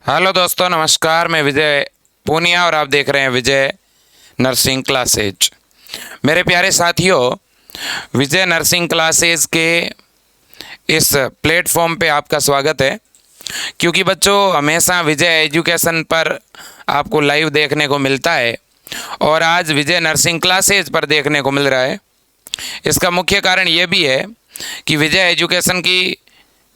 Hello दोस्तों, नमस्कार। मैं विजय पूनिया और आप देख रहे हैं विजय नर्सिंग क्लासेज। मेरे प्यारे साथियों, विजय नर्सिंग क्लासेज के इस प्लेटफॉर्म पे आपका स्वागत है। क्योंकि बच्चों, हमेशा विजय एजुकेशन पर आपको लाइव देखने को मिलता है और आज विजय नर्सिंग क्लासेज पर देखने को मिल रहा है। इसका मुख्य कारण ये भी है कि विजय एजुकेशन की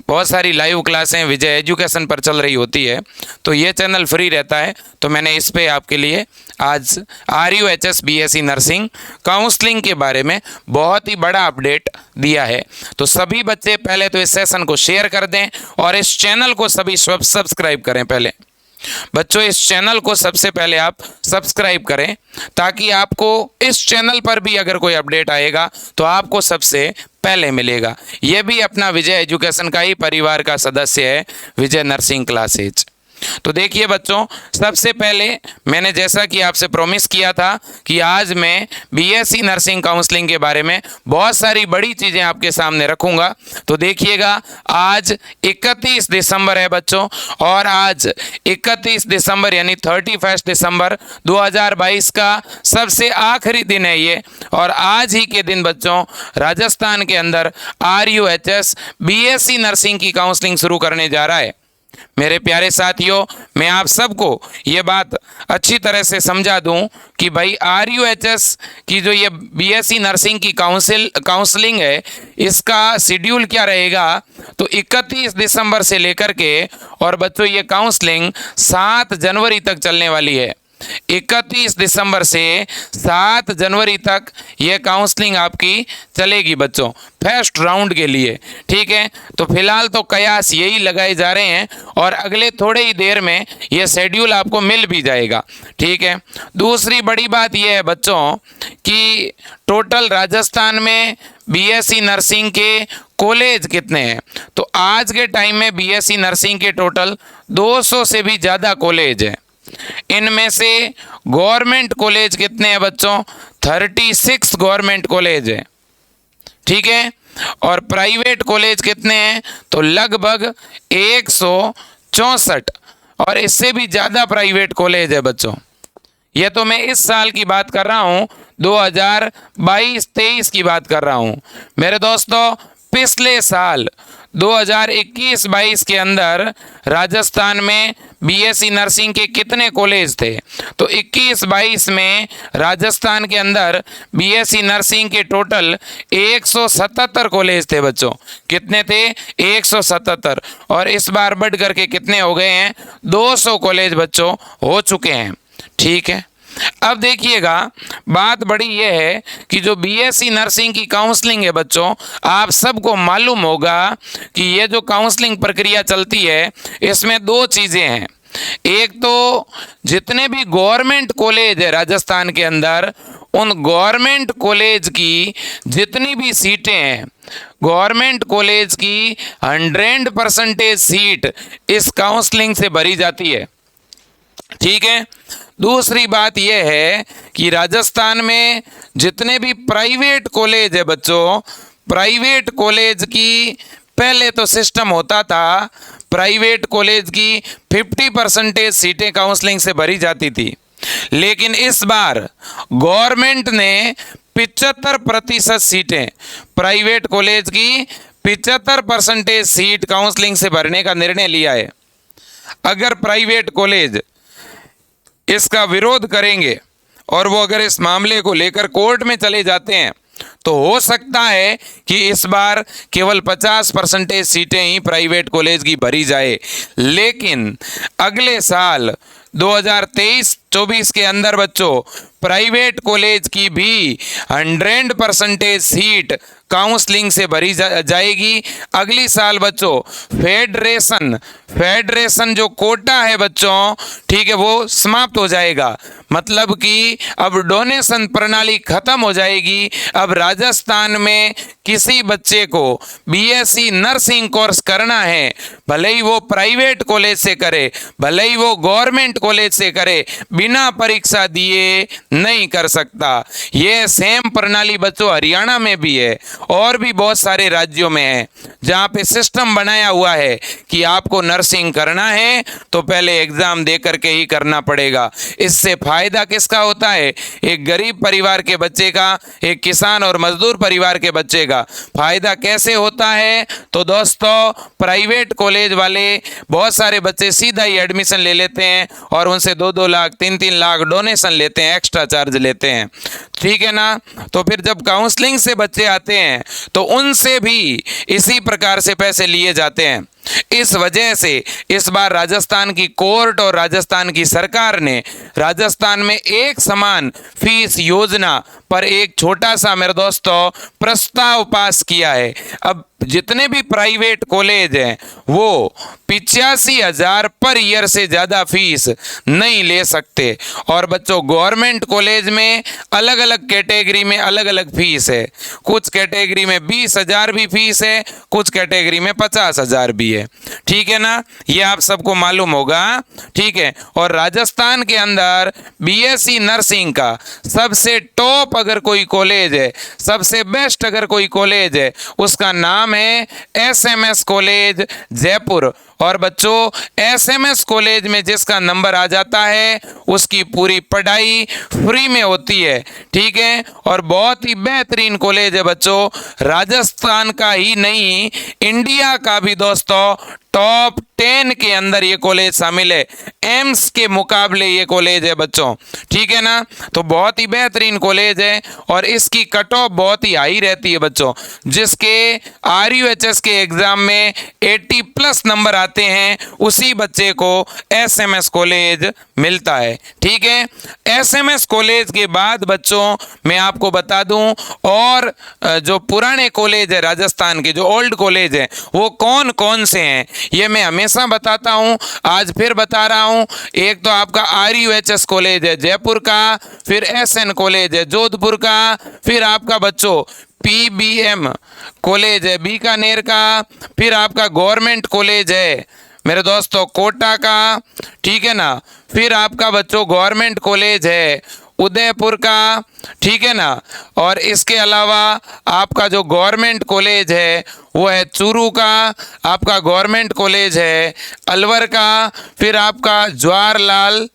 बहुत सारी लाइव क्लासें विजय एजुकेशन पर चल रही होती है, तो ये चैनल फ्री रहता है। तो मैंने इस पे आपके लिए आज RUHS BSc नर्सिंग काउंसलिंग के बारे में बहुत ही बड़ा अपडेट दिया है। तो सभी बच्चे पहले तो इस सेशन को शेयर कर दें और इस चैनल को सभी सब्सक्राइब करें। पहले बच्चों, इस चैनल को सबसे पहले आप सब्सक्राइब करें ताकि आपको इस चैनल पर भी अगर कोई अपडेट आएगा तो आपको सबसे पहले मिलेगा। यह भी अपना विजय एजुकेशन का ही परिवार का सदस्य है, विजय नर्सिंग क्लासेज। तो देखिए बच्चों, सबसे पहले मैंने जैसा कि आपसे प्रॉमिस किया था कि आज मैं BSc नर्सिंग काउंसलिंग के बारे में बहुत सारी बड़ी चीज़ें आपके सामने रखूंगा। तो देखिएगा, आज 31 दिसंबर है बच्चों, और आज 31 दिसंबर यानी 31 दिसंबर 2022 का सबसे आखिरी दिन है ये। और आज ही के दिन बच्चों, राजस्थान के अंदर RUHS BSc नर्सिंग की काउंसलिंग शुरू करने जा रहा है। मेरे प्यारे साथियों, मैं आप सबको ये बात अच्छी तरह से समझा दूं कि भाई RUHS की जो ये BSc नर्सिंग की काउंसलिंग है, इसका शेड्यूल क्या रहेगा। तो 31 दिसंबर से लेकर के और बच्चों ये काउंसलिंग 7 जनवरी तक चलने वाली है। 31 दिसंबर से 7 जनवरी तक ये काउंसलिंग आपकी चलेगी बच्चों, फर्स्ट राउंड के लिए। ठीक है, तो फिलहाल तो कयास यही लगाए जा रहे हैं और अगले थोड़े ही देर में ये शेड्यूल आपको मिल भी जाएगा। ठीक है, दूसरी बड़ी बात यह है बच्चों कि टोटल राजस्थान में BSc नर्सिंग के कॉलेज कितने हैं। तो आज के टाइम में BSc नर्सिंग के टोटल 200 से भी ज़्यादा कॉलेज हैं। इनमें से गवर्नमेंट कॉलेज कितने हैं बच्चों? 36 गवर्नमेंट कॉलेज है। ठीक है, और प्राइवेट कॉलेज कितने हैं? तो लगभग 164 और इससे भी ज़्यादा प्राइवेट कॉलेज है बच्चों। ये तो मैं इस साल की बात कर रहा हूँ, 2022-23 की बात कर रहा हूँ। मेरे दोस्तों, पिछले साल 2021-22 के अंदर राजस्थान में BSc नर्सिंग के कितने कॉलेज थे? तो 21-22 में राजस्थान के अंदर BSc नर्सिंग के टोटल 177 कॉलेज थे बच्चों। कितने थे? 177। और इस बार बढ़ करके कितने हो गए हैं? 200 कॉलेज बच्चों हो चुके हैं। ठीक है, अब देखिएगा, बात बड़ी यह है कि जो BSc नर्सिंग की काउंसलिंग है बच्चों, आप सबको मालूम होगा कि ये जो काउंसलिंग प्रक्रिया चलती है इसमें 2 चीज़ें हैं। एक तो जितने भी गवर्नमेंट कॉलेज है राजस्थान के अंदर, उन गवर्नमेंट कॉलेज की जितनी भी सीटें हैं, गवर्नमेंट कॉलेज की 100% सीट इस काउंसलिंग से भरी जाती है। ठीक है, दूसरी बात यह है कि राजस्थान में जितने भी प्राइवेट कॉलेज है बच्चों, प्राइवेट कॉलेज की पहले तो सिस्टम होता था, प्राइवेट कॉलेज की 50% सीटें काउंसलिंग से भरी जाती थी। लेकिन इस बार गवर्नमेंट ने 75% सीटें, प्राइवेट कॉलेज की 75% सीट काउंसलिंग से भरने का निर्णय लिया है। अगर प्राइवेट कॉलेज इसका विरोध करेंगे और वो अगर इस मामले को लेकर कोर्ट में चले जाते हैं तो हो सकता है कि इस बार केवल 50% सीटें ही प्राइवेट कॉलेज की भरी जाए। लेकिन अगले साल 2023-24 के अंदर बच्चों प्राइवेट कॉलेज की भी 100% सीट काउंसलिंग से भरी जाएगी। अगली साल बच्चों फेडरेशन जो कोटा है बच्चों, ठीक है, वो समाप्त हो जाएगा। मतलब कि अब डोनेशन प्रणाली खत्म हो जाएगी। अब राजस्थान में किसी बच्चे को बीएससी नर्सिंग कोर्स करना है, भले ही वो प्राइवेट कॉलेज से करे, भले ही वो गवर्नमेंट कॉलेज से करे, बिना परीक्षा दिए नहीं कर सकता। ये सेम प्रणाली बच्चों हरियाणा में भी है और भी बहुत सारे राज्यों में है, जहाँ पे सिस्टम बनाया हुआ है कि आपको नर्सिंग करना है तो पहले एग्जाम दे करके ही करना पड़ेगा। इससे फायदा किसका होता है? एक गरीब परिवार के बच्चे का, एक किसान और मजदूर परिवार के बच्चे का। फायदा कैसे होता है? तो दोस्तों, प्राइवेट कॉलेज वाले बहुत सारे बच्चे सीधा ही एडमिशन ले लेते हैं और उनसे 2-2 लाख 3-3 लाख डोनेशन लेते हैं, एक्स्ट्रा चार्ज लेते हैं, ठीक है ना। तो फिर जब काउंसलिंग से बच्चे आते हैं तो उनसे भी इसी प्रकार से पैसे लिए जाते हैं। इस वजह से इस बार राजस्थान की कोर्ट और राजस्थान की सरकार ने राजस्थान में एक समान फीस योजना पर एक छोटा सा, मेरे दोस्तों, प्रस्ताव पास किया है। अब जितने भी प्राइवेट कॉलेज हैं वो 85,000 पर ईयर से ज़्यादा फीस नहीं ले सकते। और बच्चों, गवर्नमेंट कॉलेज में अलग अलग कैटेगरी में अलग अलग फीस है। कुछ कैटेगरी में 20,000 भी फीस है, कुछ कैटेगरी में 50,000 भी है, ठीक है ना। ये आप सबको मालूम होगा, ठीक है। और राजस्थान के अंदर बीएससी नर्सिंग का सबसे टॉप अगर कोई कॉलेज है, सबसे बेस्ट अगर कोई कॉलेज है, उसका नाम है एसएमएस कॉलेज जयपुर। और बच्चों, एसएमएस कॉलेज में जिसका नंबर आ जाता है उसकी पूरी पढ़ाई फ्री में होती है, ठीक है। और बहुत ही बेहतरीन कॉलेज है बच्चों, राजस्थान का ही नहीं, इंडिया का भी दोस्तों टॉप 10 के अंदर ये कॉलेज शामिल है। एम्स के मुकाबले ये कॉलेज है बच्चों, ठीक है ना। तो बहुत ही बेहतरीन कॉलेज है और इसकी कट ऑफ बहुत ही हाई रहती है बच्चों। जिसके RUHS के एग्जाम में 80+ नंबर आते हैं, उसी बच्चे को एसएमएस कॉलेज मिलता है, ठीक है। एसएमएस कॉलेज के बाद बच्चों मैं आपको बता दूं, और जो पुराने कॉलेज है राजस्थान के, जो ओल्ड कॉलेज है, वो कौन कौन से हैं ये मैं हमेशा बताता हूं, आज फिर बता रहा हूं। एक तो आपका RUHS कॉलेज है जयपुर का, फिर SN कॉलेज है जोधपुर का, फिर आपका बच्चों PBM कॉलेज है बीकानेर का, फिर आपका गवर्नमेंट कॉलेज है मेरे दोस्तों कोटा का, ठीक है ना। फिर आपका बच्चों गवर्नमेंट कॉलेज है उदयपुर का, ठीक है ना। और इसके अलावा आपका जो गवर्नमेंट कॉलेज है वो है चूरू का, आपका गवर्नमेंट कॉलेज है अलवर का, फिर आपका जवाहरलाल,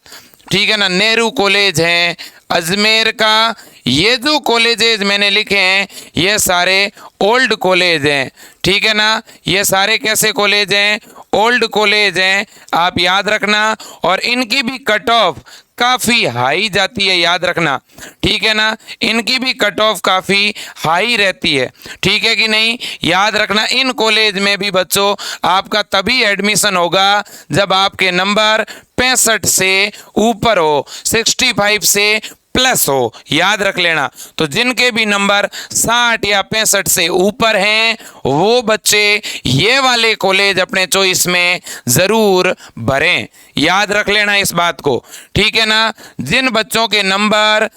ठीक है ना, नेहरू कॉलेज है अजमेर का। ये जो कॉलेजेस मैंने लिखे हैं ये सारे ओल्ड कॉलेज हैं, ठीक है ना। ये सारे कैसे कॉलेज हैं? ओल्ड कॉलेज हैं, आप याद रखना। और इनकी भी कट ऑफ काफ़ी हाई जाती है, याद रखना, ठीक है ना। इनकी भी कट ऑफ काफ़ी हाई रहती है, ठीक है कि नहीं, याद रखना। इन कॉलेज में भी बच्चों आपका तभी एडमिशन होगा जब आपके नंबर 65 से ऊपर हो, 65 से प्लस हो, याद रख लेना। तो जिनके भी नंबर 60 या 65 से ऊपर हैं वो बच्चे ये वाले कॉलेज अपने चॉइस में ज़रूर भरें, याद रख लेना इस बात को, ठीक है ना। जिन बच्चों के नंबर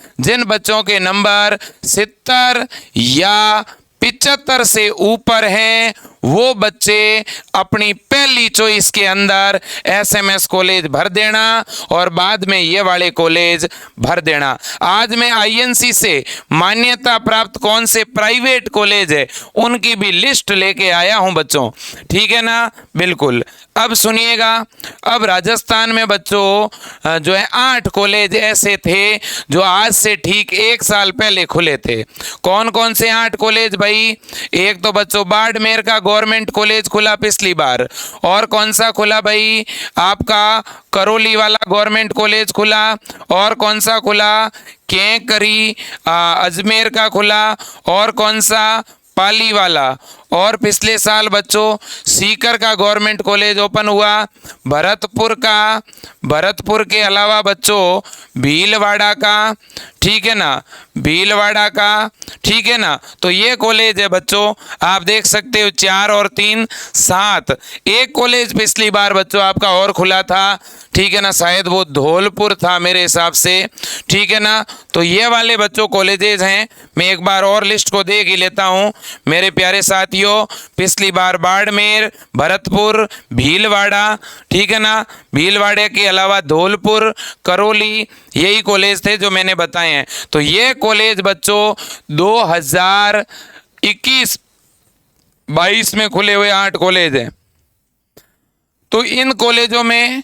70 या 75 से ऊपर हैं वो बच्चे अपनी पहली चॉइस के अंदर एसएमएस कॉलेज भर देना और बाद में ये वाले कॉलेज भर देना। आज मैं आईएनसी से मान्यता प्राप्त कौन से प्राइवेट कॉलेज है उनकी भी लिस्ट लेके आया हूं बच्चों, ठीक है ना, बिल्कुल। अब सुनिएगा, अब राजस्थान में बच्चों जो है 8 कॉलेज ऐसे थे जो आज से ठीक 1 साल पहले खुले थे। कौन कौन से 8 कॉलेज भाई? एक तो बच्चों बाड़मेर का गवर्नमेंट कॉलेज खुला पिछली बार, और कौन सा खुला भाई? आपका करौली वाला गवर्नमेंट कॉलेज खुला, और कौन सा खुला? केकरी अजमेर का खुला, और कौन सा? पाली वाला, और पिछले साल बच्चों सीकर का गवर्नमेंट कॉलेज ओपन हुआ, भरतपुर के अलावा बच्चों भीलवाड़ा का, ठीक है ना, भीलवाड़ा का, ठीक है ना। तो ये कॉलेज है बच्चों, आप देख सकते हो 4 और 3 7। एक कॉलेज पिछली बार बच्चों आपका और खुला था, ठीक है ना, शायद वो धौलपुर था मेरे हिसाब से, ठीक है ना। तो ये वाले बच्चों कॉलेजेस हैं। मैं एक बार और लिस्ट को देख ही लेता हूँ मेरे प्यारे साथियों। पिछली बार बाड़मेर, भरतपुर, भीलवाड़ा, ठीक है ना, भीलवाड़े के अलावा धौलपुर, करौली, यही कॉलेज थे जो मैंने बताए हैं। तो ये कॉलेज बच्चों 2021-22 में खुले हुए 8 कॉलेज हैं। तो इन कॉलेजों में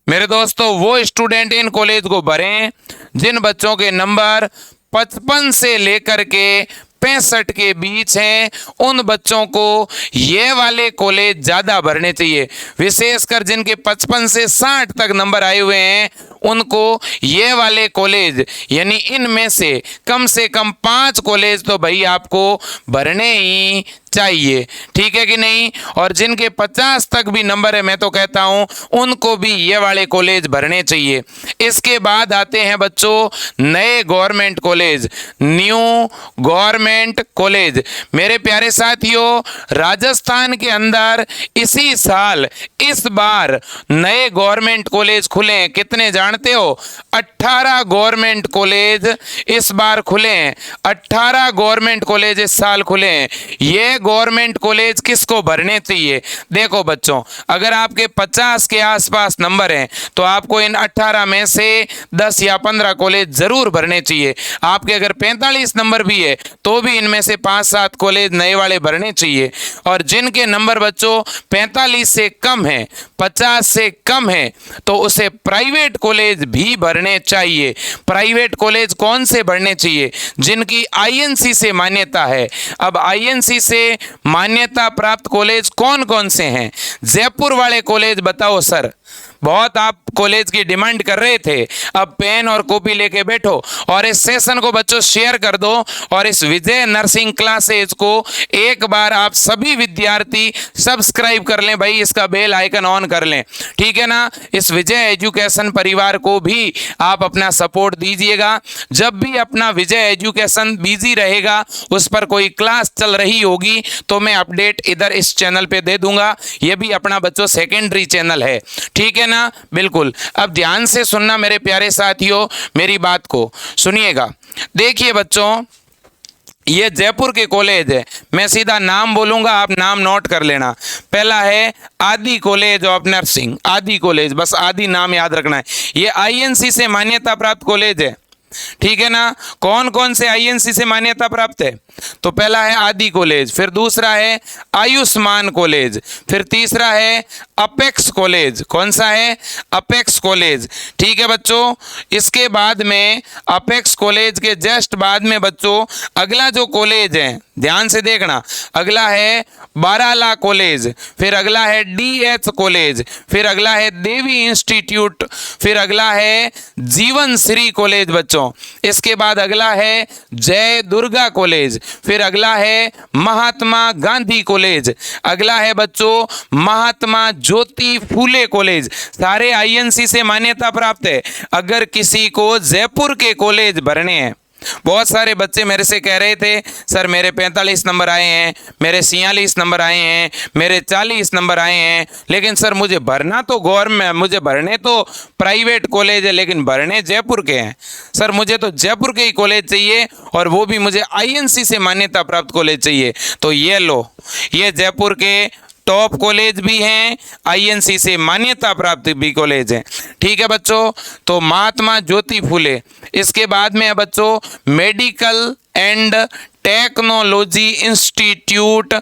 मेरे दोस्तों वो स्टूडेंट इन कॉलेज को भरें जिन बच्चों के नंबर 55 से लेकर के 65 के बीच हैं। उन बच्चों को ये वाले कॉलेज ज़्यादा भरने चाहिए, विशेषकर जिनके 55 से 60 तक नंबर आए हुए हैं उनको ये वाले कॉलेज, यानी इनमें से कम 5 कॉलेज तो भाई आपको भरने ही चाहिए, ठीक है कि नहीं। और जिनके 50 तक भी नंबर है मैं तो कहता हूं उनको भी ये वाले कॉलेज भरने चाहिए। इसके बाद आते हैं बच्चों नए government college, new government college. मेरे प्यारे साथियों, राजस्थान के अंदर इसी साल इस बार नए गवर्नमेंट कॉलेज खुले हैं। कितने जानते हो? 18 गवर्नमेंट कॉलेज इस बार खुले हैं। 18 गवर्नमेंट कॉलेज इस साल खुले हैं। ये गवर्नमेंट कॉलेज किसको भरने चाहिए? देखो बच्चों, अगर आपके 50 के आसपास नंबर हैं तो आपको इन 18 में से 10 या 15 कॉलेज जरूर भरने चाहिए। आपके अगर 45 नंबर भी है तो भी इनमें से 5-7 कॉलेज नए वाले भरने चाहिए। और जिनके नंबर बच्चों 45 से कम है, 50 से कम है, तो उसे प्राइवेट कॉलेज भी भरने चाहिए। प्राइवेट कॉलेज कौन से भरने चाहिए? जिनकी आईएनसी से मान्यता है। अब आईएनसी से मान्यता प्राप्त कॉलेज कौन कौन से हैं? जयपुर वाले कॉलेज बताओ सर, बहुत आप कॉलेज की डिमांड कर रहे थे। अब पेन और कॉपी लेके बैठो और इस सेशन को बच्चों शेयर कर दो और इस विजय नर्सिंग क्लासेज को एक बार आप सभी विद्यार्थी सब्सक्राइब कर लें भाई, इसका बेल आइकन ऑन कर लें, ठीक है ना। इस विजय एजुकेशन परिवार को भी आप अपना सपोर्ट दीजिएगा। जब भी अपना विजय एजुकेशन बिजी रहेगा, उस पर कोई क्लास चल रही होगी तो मैं अपडेट इधर इस चैनल पे दे दूंगा। ये भी अपना बच्चों सेकेंडरी चैनल है, ठीक है ना। बिल्कुल, अब ध्यान से सुनना मेरे प्यारे साथियों, मेरी बात को सुनिएगा। देखिए बच्चों, ये जयपुर के कॉलेज है। मैं सीधा नाम बोलूंगा, आप नाम नोट कर लेना। पहला है आदि कॉलेज ऑफ नर्सिंग, आदि कॉलेज, बस आदि नाम याद रखना है। ये आईएनसी से मान्यता प्राप्त कॉलेज है, ठीक है ना। कौन कौन से आईएनसी से मान्यता प्राप्त है? तो पहला है आदि कॉलेज, फिर दूसरा है आयुष्मान कॉलेज, फिर तीसरा है अपेक्स कॉलेज। कौन सा है? अपेक्स कॉलेज, ठीक है बच्चों। इसके बाद में अपेक्स कॉलेज के जस्ट बाद में बच्चों अगला जो कॉलेज है, ध्यान से देखना, अगला है बाराला कॉलेज, फिर अगला है डीएच कॉलेज, फिर अगला है देवी इंस्टीट्यूट, फिर अगला है जीवन श्री कॉलेज बच्चों। इसके बाद अगला है जय दुर्गा कॉलेज, फिर अगला है महात्मा गांधी कॉलेज, अगला है बच्चों महात्मा ज्योति फूले कॉलेज। सारे आईएनसी से मान्यता प्राप्त है। अगर किसी को जयपुर के कॉलेज भरने हैं, बहुत सारे बच्चे मेरे से कह रहे थे सर मेरे 45 नंबर आए हैं, मेरे 46 नंबर आए हैं, मेरे 40 नंबर आए हैं, लेकिन सर मुझे भरना तो गवर्नमेंट, मुझे भरने तो प्राइवेट कॉलेज है, लेकिन भरने जयपुर के हैं। सर मुझे तो जयपुर के ही कॉलेज चाहिए और वो भी मुझे आईएनसी से मान्यता प्राप्त कॉलेज चाहिए। तो ये लो, ये जयपुर के टॉप कॉलेज भी हैं, आईएनसी से मान्यता प्राप्त भी कॉलेज हैं, ठीक है बच्चों। तो महात्मा ज्योति फूले, इसके बाद में है बच्चों medical and technology institute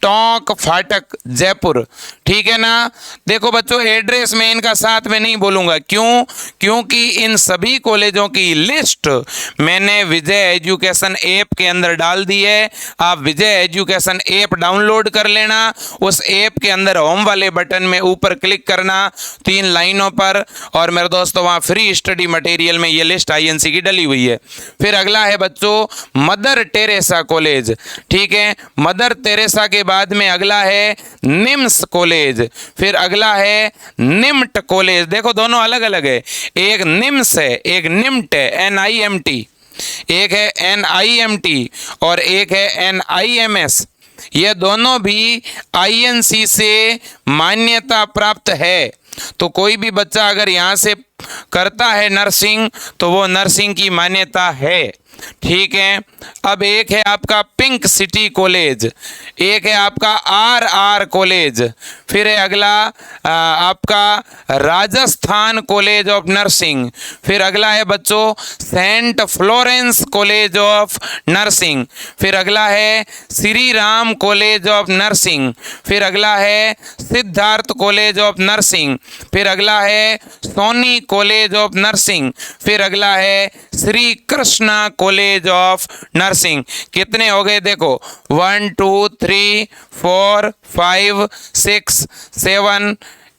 Tonk फाटक जयपुर, ठीक है ना। देखो बच्चों, एड्रेस में इनका साथ में नहीं बोलूंगा, क्यों? क्योंकि इन सभी कॉलेजों की लिस्ट मैंने विजय एजुकेशन ऐप के अंदर डाल दी है। आप विजय एजुकेशन ऐप डाउनलोड कर लेना। उस ऐप के अंदर होम वाले बटन में ऊपर क्लिक करना 3 लाइनों पर, और मेरे दोस्तों वहाँ फ्री स्टडी मटेरियल में ये लिस्ट आईएनसी की डली हुई है। फिर अगला है बच्चों मदर टेरेसा तेरेसा कॉलेज, ठीक है। मदर तेरेसा के बाद में अगला है निम्स कॉलेज, फिर अगला है निम्ट कॉलेज। देखो दोनों अलग अलग है, एक निम्स है एक निम्ट है, NIMT, एक है NIMT और एक है NIMS। ये दोनों भी INC से मान्यता प्राप्त है। तो कोई भी बच्चा अगर यहाँ से करता है नर्सिंग तो वो नर्सिंग की मान्यता है, ठीक है। अब एक है आपका पिंक सिटी कॉलेज, एक है आपका RR कॉलेज, फिर है अगला आपका राजस्थान कॉलेज ऑफ नर्सिंग, फिर अगला है बच्चों saint Florence college of nursing, फिर अगला है Shri Ram college of nursing, फिर अगला है सिद्धार्थ कॉलेज ऑफ नर्सिंग, फिर अगला है सोनी कॉलेज ऑफ नर्सिंग, फिर अगला है Shri Krishna college of nursing. कितने हो गए देखो, 1 2 3 4 5 6 7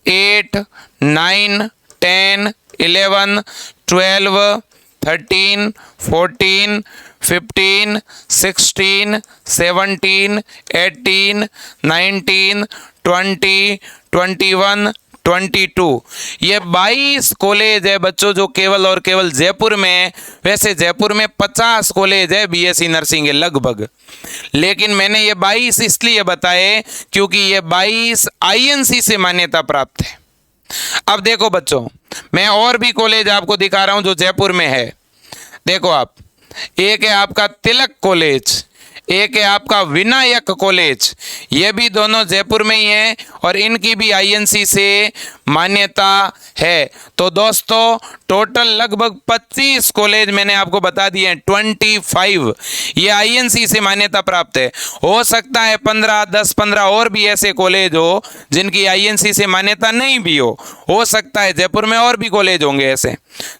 8 9 10 11 12 13 14 15 16 17 18 19 20 21 22। ये 22 कॉलेज है बच्चों जो केवल और केवल जयपुर में है। वैसे जयपुर में 50 कॉलेज है BSc नर्सिंग है लगभग, लेकिन मैंने ये 22 इसलिए बताए क्योंकि ये 22 INC से मान्यता प्राप्त है। अब देखो बच्चों, मैं और भी कॉलेज आपको दिखा रहा हूं जो जयपुर में है। देखो आप, एक है आपका तिलक कॉलेज, एक है आपका विनायक कॉलेज, ये भी दोनों जयपुर में ही हैं और इनकी भी INC से मान्यता है। तो दोस्तों टोटल लगभग 25 कॉलेज मैंने आपको बता दिए हैं, 25 ये INC से मान्यता प्राप्त है। हो सकता है 10-15 और भी ऐसे कॉलेज हो जिनकी INC से मान्यता नहीं भी हो सकता है जयपुर में और भी कॉलेज होंगे ऐसे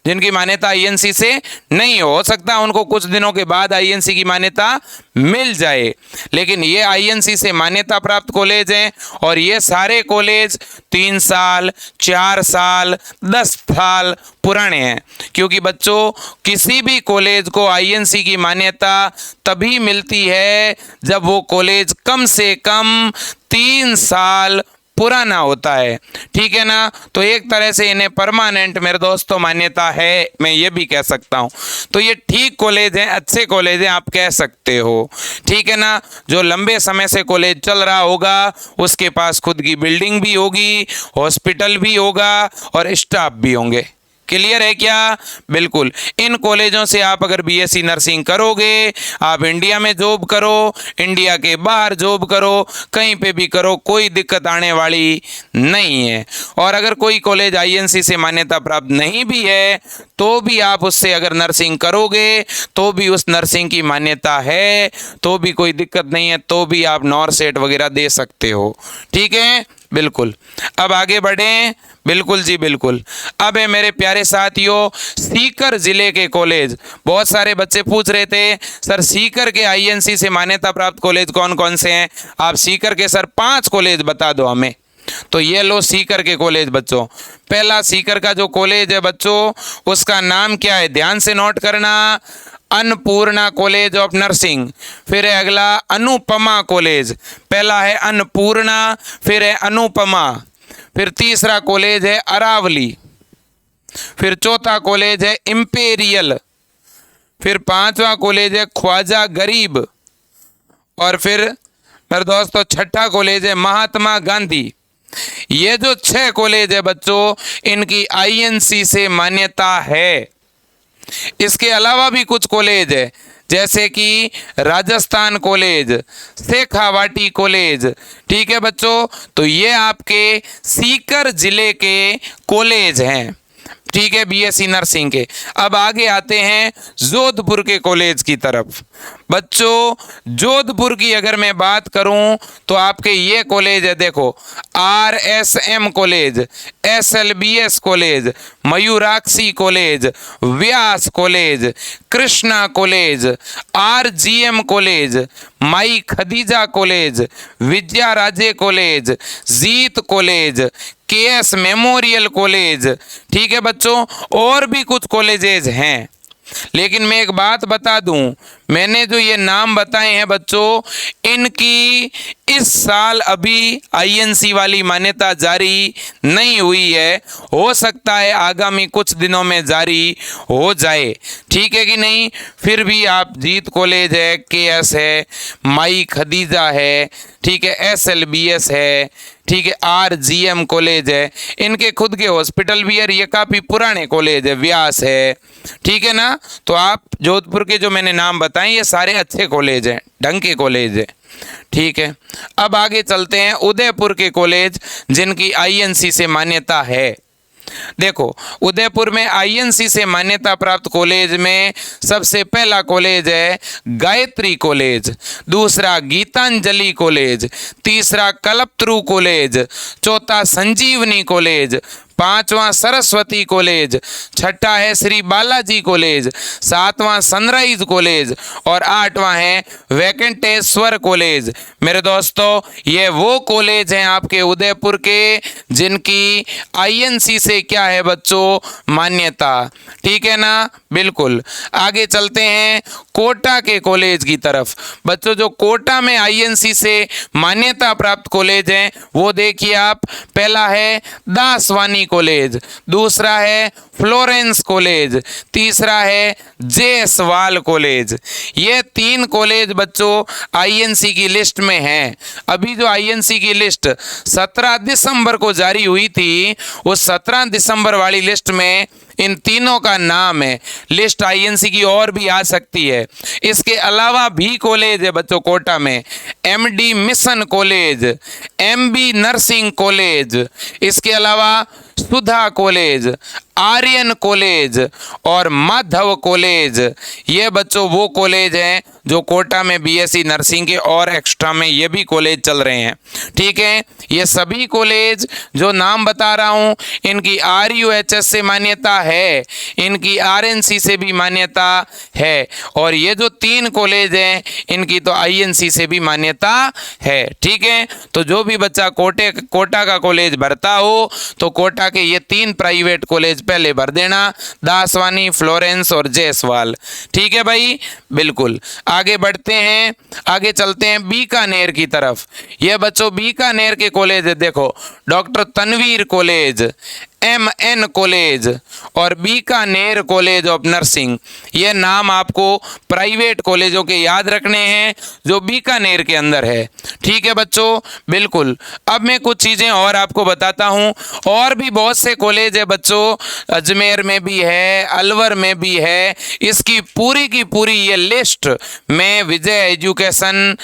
जिनकी मान्यता INC से नहीं हो सकता है उनको कुछ दिनों के बाद INC की मान्यता मिल जाए, लेकिन ये INC से मान्यता प्राप्त कॉलेज हैं और ये सारे कॉलेज 3 साल 4 साल 10 साल पुराने हैं। क्योंकि बच्चों किसी भी कॉलेज को INC की मान्यता तभी मिलती है जब वो कॉलेज कम से कम 3 साल पुराना होता है, ठीक है ना। तो एक तरह से इन्हें परमानेंट मेरे दोस्तों मान्यता है, मैं ये भी कह सकता हूँ। तो ये ठीक कॉलेज हैं, अच्छे कॉलेज हैं, आप कह सकते हो, ठीक है ना। जो लंबे समय से कॉलेज चल रहा होगा उसके पास खुद की बिल्डिंग भी होगी, हॉस्पिटल भी होगा और स्टाफ भी होंगे। क्लियर है क्या? बिल्कुल। इन कॉलेजों से आप अगर BSc नर्सिंग करोगे, आप इंडिया में जॉब करो, इंडिया के बाहर जॉब करो, कहीं पे भी करो, कोई दिक्कत आने वाली नहीं है। और अगर कोई कॉलेज INC से मान्यता प्राप्त नहीं भी है तो भी आप उससे अगर नर्सिंग करोगे तो भी उस नर्सिंग की मान्यता है, तो भी कोई दिक्कत नहीं है, तो भी आप NORCET वगैरह दे सकते हो, ठीक है। बिल्कुल। अब आगे बढ़ें। बिल्कुल जी बिल्कुल। अब है मेरे प्यारे साथियों सीकर जिले के कॉलेज। बहुत सारे बच्चे पूछ रहे थे सर सीकर के INC से मान्यता प्राप्त कॉलेज कौन कौन से हैं। आप सीकर के सर 5 कॉलेज बता दो हमें। तो ये लो सीकर के कॉलेज बच्चों। पहला सीकर का जो कॉलेज है बच्चों उसका नाम क्या है, ध्यान से नोट करना, अन्नपूर्णा कॉलेज ऑफ नर्सिंग। फिर है अगला अनुपमा कॉलेज। पहला है अन्नपूर्णा, फिर है अनुपमा, फिर तीसरा कॉलेज है अरावली, फिर चौथा कॉलेज है इंपेरियल, फिर 5वां कॉलेज है ख्वाजा गरीब और फिर मेरे दोस्तों 6ठा कॉलेज है महात्मा गांधी। ये जो 6 कॉलेज है बच्चों इनकी INC से मान्यता है। इसके अलावा भी कुछ कॉलेज है जैसे कि राजस्थान कॉलेज, शेखावाटी कॉलेज, ठीक है बच्चों। तो ये आपके सीकर जिले के कॉलेज हैं, ठीक है, BSc नर्सिंग के। अब आगे आते हैं जोधपुर के कॉलेज की तरफ। बच्चों जोधपुर की अगर मैं बात करूं तो आपके ये कॉलेज है, देखो RSM college, SLBS college, Mayurakshi college, Vyas college, Krishna college, RGM college, Mai Khadija college, Vidya Raje college, Jeet college, KS memorial college, ठीक है बच्चों। और भी कुछ कॉलेजेस हैं, लेकिन मैं एक बात बता दूं, मैंने जो ये नाम बताए हैं बच्चों, इनकी इस साल अभी आईएनसी वाली मान्यता जारी नहीं हुई है। हो सकता है आगामी कुछ दिनों में जारी हो जाए, ठीक है कि नहीं। फिर भी आप जीत कॉलेज है, केएस है, माई खदीजा है, ठीक है, SLBS है, ठीक है, RGM कॉलेज है, इनके खुद के हॉस्पिटल भी है। ये काफ़ी पुराने कॉलेज है, व्यास है, ठीक है ना। तो आप जोधपुर के जो मैंने नाम बताए ये सारे अच्छे कॉलेज हैं, ढंग के कॉलेज है, ठीक है। अब आगे चलते हैं उदयपुर के कॉलेज जिनकी आईएनसी से मान्यता है। देखो, उदयपुर में आईएनसी से मान्यता प्राप्त कॉलेज में सबसे पहला कॉलेज है गायत्री कॉलेज, दूसरा गीतांजलि कॉलेज, तीसरा कल्पतरु कॉलेज, चौथा संजीवनी कॉलेज, पांचवा सरस्वती कॉलेज, छठा है श्री बालाजी कॉलेज, सातवां सनराइज कॉलेज और आठवां है वेंकटेश्वर कॉलेज। मेरे दोस्तों, ये वो कॉलेज हैं आपके उदयपुर के जिनकी आईएनसी से क्या है बच्चों, मान्यता, ठीक है ना। बिल्कुल। आगे चलते हैं कोटा के कॉलेज की तरफ। बच्चों, जो कोटा में आईएनसी से मान्यता प्राप्त कॉलेज हैं वो देखिए आप। पहला है दासवानी कॉलेज, दूसरा है फ्लोरेंस कॉलेज, तीसरा है जेएसवाल कॉलेज। ये 3 कॉलेज बच्चों आईएनसी की लिस्ट में हैं। अभी जो आईएनसी की लिस्ट 17 दिसंबर को जारी हुई थी, उस 17 दिसंबर वाली लिस्ट में इन तीनों का नाम है। लिस्ट आईएनसी की और भी आ सकती है। इसके अलावा भी कॉलेज है बच्चों कोटा में, MD mission college, MB nursing college, इसके अलावा सुधा कॉलेज, आर्यन कॉलेज और माधव कॉलेज। ये बच्चों वो कॉलेज हैं जो कोटा में बीएससी नर्सिंग के और एक्स्ट्रा में ये भी कॉलेज चल रहे हैं, ठीक है। ये सभी कॉलेज जो नाम बता रहा हूँ इनकी RUHS से मान्यता है, इनकी RNC से भी मान्यता है और ये जो 3 कॉलेज हैं इनकी तो INC से भी मान्यता है, ठीक है। तो जो भी बच्चा कोटा का कॉलेज भरता हो तो कोटा के ये 3 प्राइवेट कॉलेज पहले भर देना, दासवानी, फ्लोरेंस और जेएसवाल, ठीक है भाई। बिल्कुल। आगे बढ़ते हैं, आगे चलते हैं बीकानेर की तरफ। ये बच्चों बीकानेर के कॉलेज है, देखो, doctor Tanvir college, MN college और बीकानेर कॉलेज ऑफ नर्सिंग। ये नाम आपको प्राइवेट कॉलेजों के याद रखने हैं जो बीकानेर के अंदर है, ठीक है बच्चों। बिल्कुल। अब मैं कुछ चीज़ें और आपको बताता हूँ। और भी बहुत से कॉलेज है बच्चों, अजमेर में भी है, अलवर में भी है। इसकी पूरी की पूरी ये लिस्ट मैं विजय एजुकेशन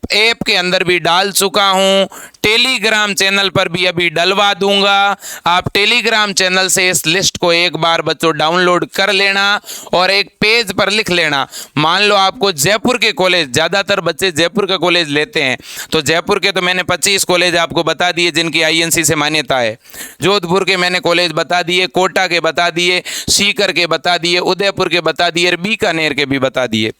ऐप के अंदर भी डाल चुका हूँ, टेलीग्राम चैनल पर भी अभी डलवा दूंगा। आप टेलीग्राम चैनल से इस लिस्ट को एक बार बच्चों डाउनलोड कर लेना और एक पेज पर लिख लेना। मान लो आपको जयपुर के कॉलेज, ज़्यादातर बच्चे जयपुर का कॉलेज लेते हैं, तो जयपुर के तो मैंने 25 कॉलेज आपको बता दिए जिनकी आईएनसी से मान्यता है। जोधपुर के मैंने कॉलेज बता दिए, कोटा के बता दिए, सीकर के बता दिए, उदयपुर के बता दिए, बीकानेर के भी बता दिए,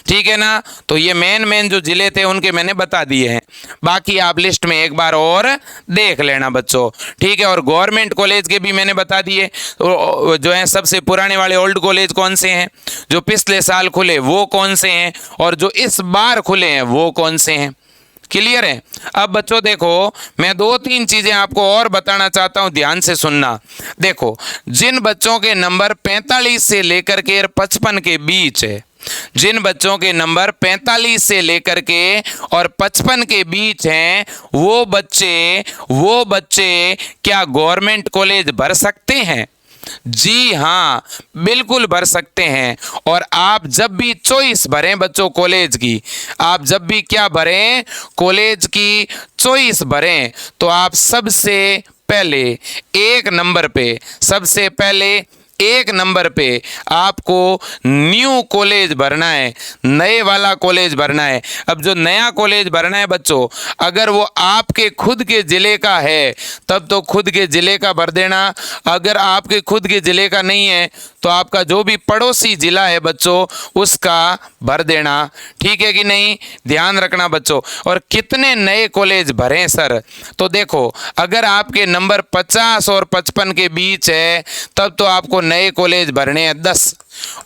ठीक है ना। तो ये मेन जो जिले थे उनके मैंने बता दिए हैं। बाकी आप लिस्ट में एक बार और देख लेना बच्चों, ठीक है। और गवर्नमेंट कॉलेज के भी मैंने बता दिए, जो हैं सबसे पुराने वाले ओल्ड कॉलेज कौन से हैं, जो पिछले साल खुले वो कौन से हैं और जो इस बार खुले हैं वो कौन से हैं। क्लियर है। अब बच्चों देखो, मैं 2-3 चीज़ें आपको और बताना चाहता हूं, ध्यान से सुनना। देखो, जिन बच्चों के नंबर 45 से लेकर के 55 के बीच है, जिन बच्चों के नंबर 45 से लेकर के और 55 के बीच हैं, वो बच्चे क्या गवर्नमेंट कॉलेज भर सकते हैं? जी हाँ, बिल्कुल भर सकते हैं। और आप जब भी चॉइस भरें बच्चों कॉलेज की, आप जब भी क्या भरें, कॉलेज की चॉइस भरें, तो आप सबसे पहले एक नंबर पे आपको न्यू कॉलेज भरना है, नए वाला कॉलेज भरना है। अब जो नया कॉलेज भरना है बच्चों, अगर वो आपके खुद के ज़िले का है तब तो खुद के ज़िले का भर देना। अगर आपके खुद के ज़िले का नहीं है तो आपका जो भी पड़ोसी ज़िला है बच्चों उसका भर देना, ठीक है कि नहीं। ध्यान रखना बच्चों। और कितने नए कॉलेज भरें सर, तो देखो, अगर आपके नंबर 50 और 55 के बीच है तब तो आपको आपको नए कॉलेज भरने हैं 10,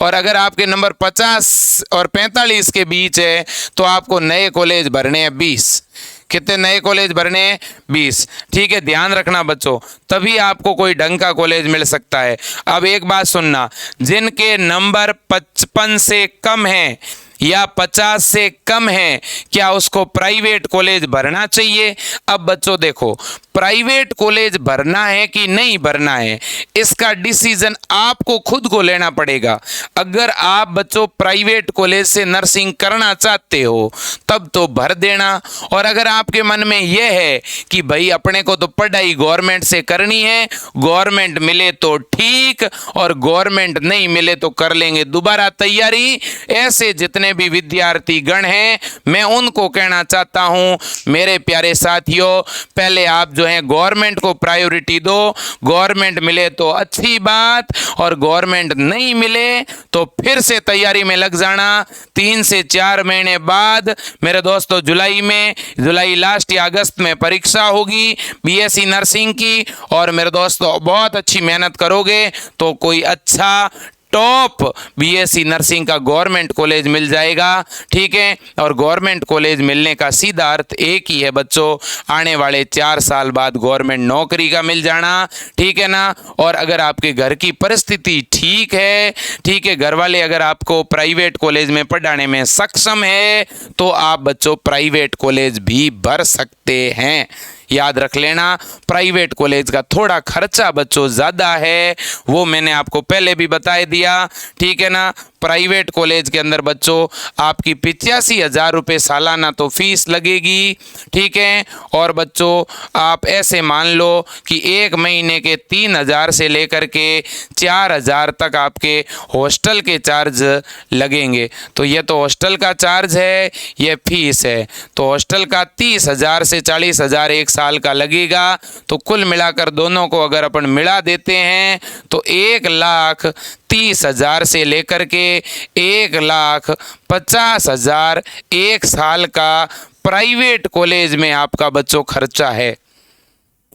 और अगर आपके नंबर 50 और 45 के बीच है तो आपको नए कॉलेज भरने हैं 20। कितने नए कॉलेज भरने हैं? 20। ठीक है, ध्यान रखना बच्चों, तभी आपको कोई ढंग का कॉलेज मिल सकता है। अब एक बात सुनना, जिनके नंबर 55 से कम है या 50 से कम है, क्या उसको प्राइवेट कॉलेज भरना चाहिए? अब बच्चों देखो, प्राइवेट कॉलेज भरना है कि नहीं भरना है, इसका डिसीजन आपको खुद को लेना पड़ेगा। अगर आप बच्चों प्राइवेट कॉलेज से नर्सिंग करना चाहते हो तब तो भर देना, और अगर आपके मन में यह है कि भाई अपने को तो पढ़ाई गवर्नमेंट से करनी है, गवर्नमेंट मिले तो ठीक और गवर्नमेंट नहीं मिले तो कर लेंगे दोबारा तैयारी, ऐसे जितने भी विद्यार्थी गण हैं मैं उनको कहना चाहता हूं, मेरे प्यारे साथियों, पहले आप जो है गवर्नमेंट को प्रायोरिटी दो। गवर्नमेंट मिले तो अच्छी बात, और गवर्नमेंट नहीं मिले तो फिर से तैयारी में लग जाना। 3 से 4 महीने बाद मेरे दोस्तों जुलाई लास्ट या अगस्त में परीक्षा होगी बीएससी नर्सिंग की, और मेरे दोस्तों बहुत अच्छी मेहनत करोगे तो कोई अच्छा टॉप बीएससी नर्सिंग का गवर्नमेंट कॉलेज मिल जाएगा। ठीक है, और गवर्नमेंट कॉलेज मिलने का सीधा अर्थ एक ही है बच्चों, आने वाले 4 साल बाद गवर्नमेंट नौकरी का मिल जाना। ठीक है ना, और अगर आपके घर की परिस्थिति ठीक है, ठीक है, घर वाले अगर आपको प्राइवेट कॉलेज में पढ़ाने में सक्षम है तो आप बच्चों प्राइवेट कॉलेज भी भर सकते हैं। याद रख लेना, प्राइवेट कॉलेज का थोड़ा खर्चा बच्चों ज़्यादा है, वो मैंने आपको पहले भी बता दिया। ठीक है ना, प्राइवेट कॉलेज के अंदर बच्चों आपकी 85,000 रुपये सालाना तो फीस लगेगी। ठीक है, और बच्चों आप ऐसे मान लो कि 1 महीने के 3,000 से लेकर के 4,000 तक आपके हॉस्टल के चार्ज लगेंगे। तो ये तो हॉस्टल का चार्ज है, ये फीस है, तो हॉस्टल का 30,000 से 40,000 1 साल का लगेगा। तो कुल मिलाकर दोनों को अगर अपन मिला देते हैं तो 1,30,000 से लेकर के 1,50,000 1 साल का प्राइवेट कॉलेज में आपका बच्चों खर्चा है।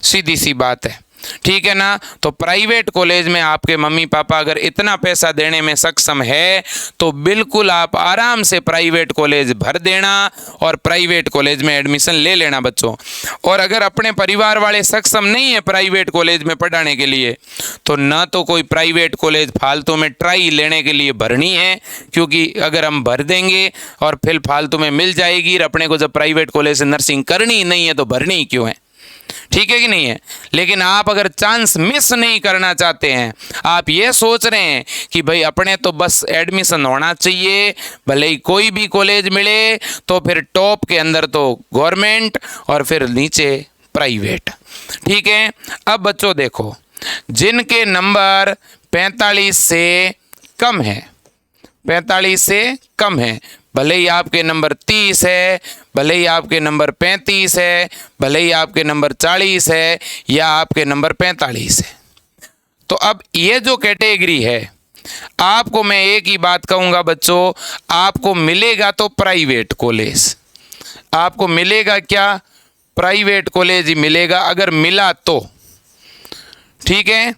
सीधी सी बात है। ठीक है ना, तो प्राइवेट कॉलेज में आपके मम्मी पापा अगर इतना पैसा देने में सक्षम है तो बिल्कुल आप आराम से प्राइवेट कॉलेज भर देना और प्राइवेट कॉलेज में एडमिशन ले लेना बच्चों। और अगर अपने परिवार वाले सक्षम नहीं है प्राइवेट कॉलेज में पढ़ाने के लिए तो ना तो कोई प्राइवेट कॉलेज फालतू में ट्राई लेने के लिए भरनी है, क्योंकि अगर हम भर देंगे और फिर फालतू में मिल जाएगी, अपने को जब प्राइवेट कॉलेज से नर्सिंग करनी ही नहीं है तो भरनी ही क्यों है? ठीक है कि नहीं है? लेकिन आप अगर चांस मिस नहीं करना चाहते हैं, आप ये सोच रहे हैं कि भाई अपने तो बस एडमिशन होना चाहिए, भले ही कोई भी कॉलेज मिले, तो फिर टॉप के अंदर तो गवर्नमेंट और फिर नीचे प्राइवेट। ठीक है, अब बच्चों देखो, जिनके नंबर 45 से कम है, 45 से कम है, भले ही आपके नंबर 30 है, भले ही आपके नंबर 35 है, भले ही आपके नंबर 40 है या आपके नंबर 45 है, तो अब ये जो कैटेगरी है, आपको मैं एक ही बात कहूँगा बच्चों, आपको मिलेगा तो प्राइवेट कॉलेज, आपको मिलेगा क्या? प्राइवेट कॉलेज ही मिलेगा अगर मिला तो। ठीक है,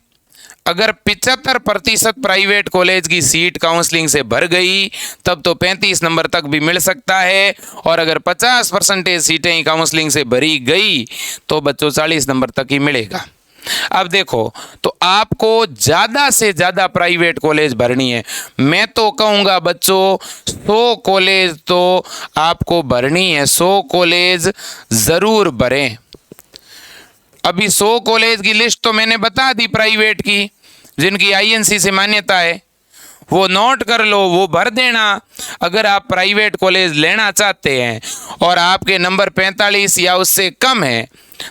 अगर 75% प्राइवेट कॉलेज की सीट काउंसलिंग से भर गई तब तो 35 नंबर तक भी मिल सकता है, और अगर 50% सीटें ही काउंसलिंग से भरी गई तो बच्चों 40 नंबर तक ही मिलेगा। अब देखो, तो आपको ज़्यादा से ज़्यादा प्राइवेट कॉलेज भरनी है। मैं तो कहूँगा बच्चों 100 कॉलेज तो आपको भरनी है, 100 कॉलेज ज़रूर भरें। अभी 100 कॉलेज की लिस्ट तो मैंने बता दी प्राइवेट की, जिनकी आईएनसी से मान्यता है, वो नोट कर लो, वो भर देना। अगर आप प्राइवेट कॉलेज लेना चाहते हैं और आपके नंबर 45 या उससे कम है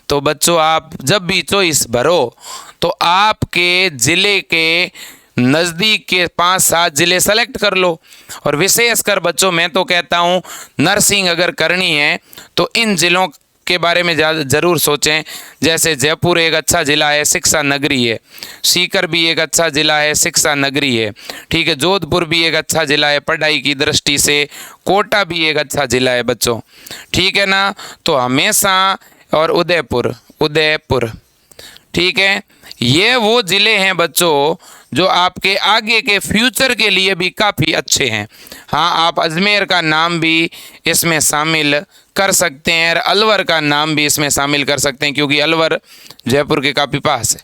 तो बच्चों आप जब भी चॉइस भरो तो आपके ज़िले के नज़दीक के 5-7 ज़िले सेलेक्ट कर लो। और विशेषकर बच्चों मैं तो कहता हूँ नर्सिंग अगर करनी है तो इन ज़िलों के बारे में ज़रूर सोचें। जैसे जयपुर एक अच्छा ज़िला है, शिक्षा नगरी है, सीकर भी एक अच्छा ज़िला है, शिक्षा नगरी है। ठीक है, जोधपुर भी एक अच्छा ज़िला है पढ़ाई की दृष्टि से, कोटा भी एक अच्छा ज़िला है बच्चों। ठीक है ना, तो हमेशा, और उदयपुर, ठीक है, ये वो ज़िले हैं बच्चों जो आपके आगे के फ्यूचर के लिए भी काफ़ी अच्छे हैं। हाँ, आप अजमेर का नाम भी इसमें शामिल कर सकते हैं और अलवर का नाम भी इसमें शामिल कर सकते हैं, क्योंकि अलवर जयपुर के काफ़ी पास है।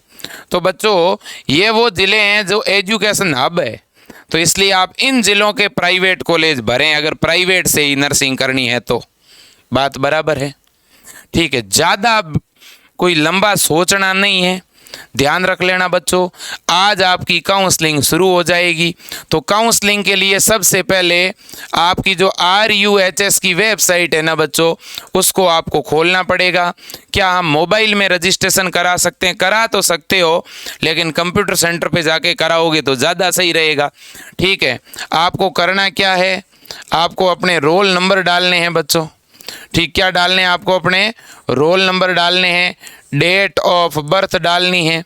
तो बच्चों ये वो ज़िले हैं जो एजुकेशन हब है, तो इसलिए आप इन ज़िलों के प्राइवेट कॉलेज भरें अगर प्राइवेट से ही नर्सिंग करनी है तो। बात बराबर है, ठीक है। ज़्यादा कोई लंबा सोचना नहीं है, ध्यान रख लेना बच्चों। आज आपकी काउंसलिंग शुरू हो जाएगी, तो काउंसलिंग के लिए सबसे पहले आपकी जो RUHS की वेबसाइट है ना बच्चों, उसको आपको खोलना पड़ेगा। क्या हम मोबाइल में रजिस्ट्रेशन करा सकते हैं? करा तो सकते हो, लेकिन कंप्यूटर सेंटर पे जाके कराओगे तो ज़्यादा सही रहेगा, ठीक है। आपको करना क्या है, आपको अपने रोल नंबर डालने हैं बच्चों, ठीक। क्या डालने हैं आपको? अपने रोल नंबर डालने हैं, डेट ऑफ बर्थ डालनी है,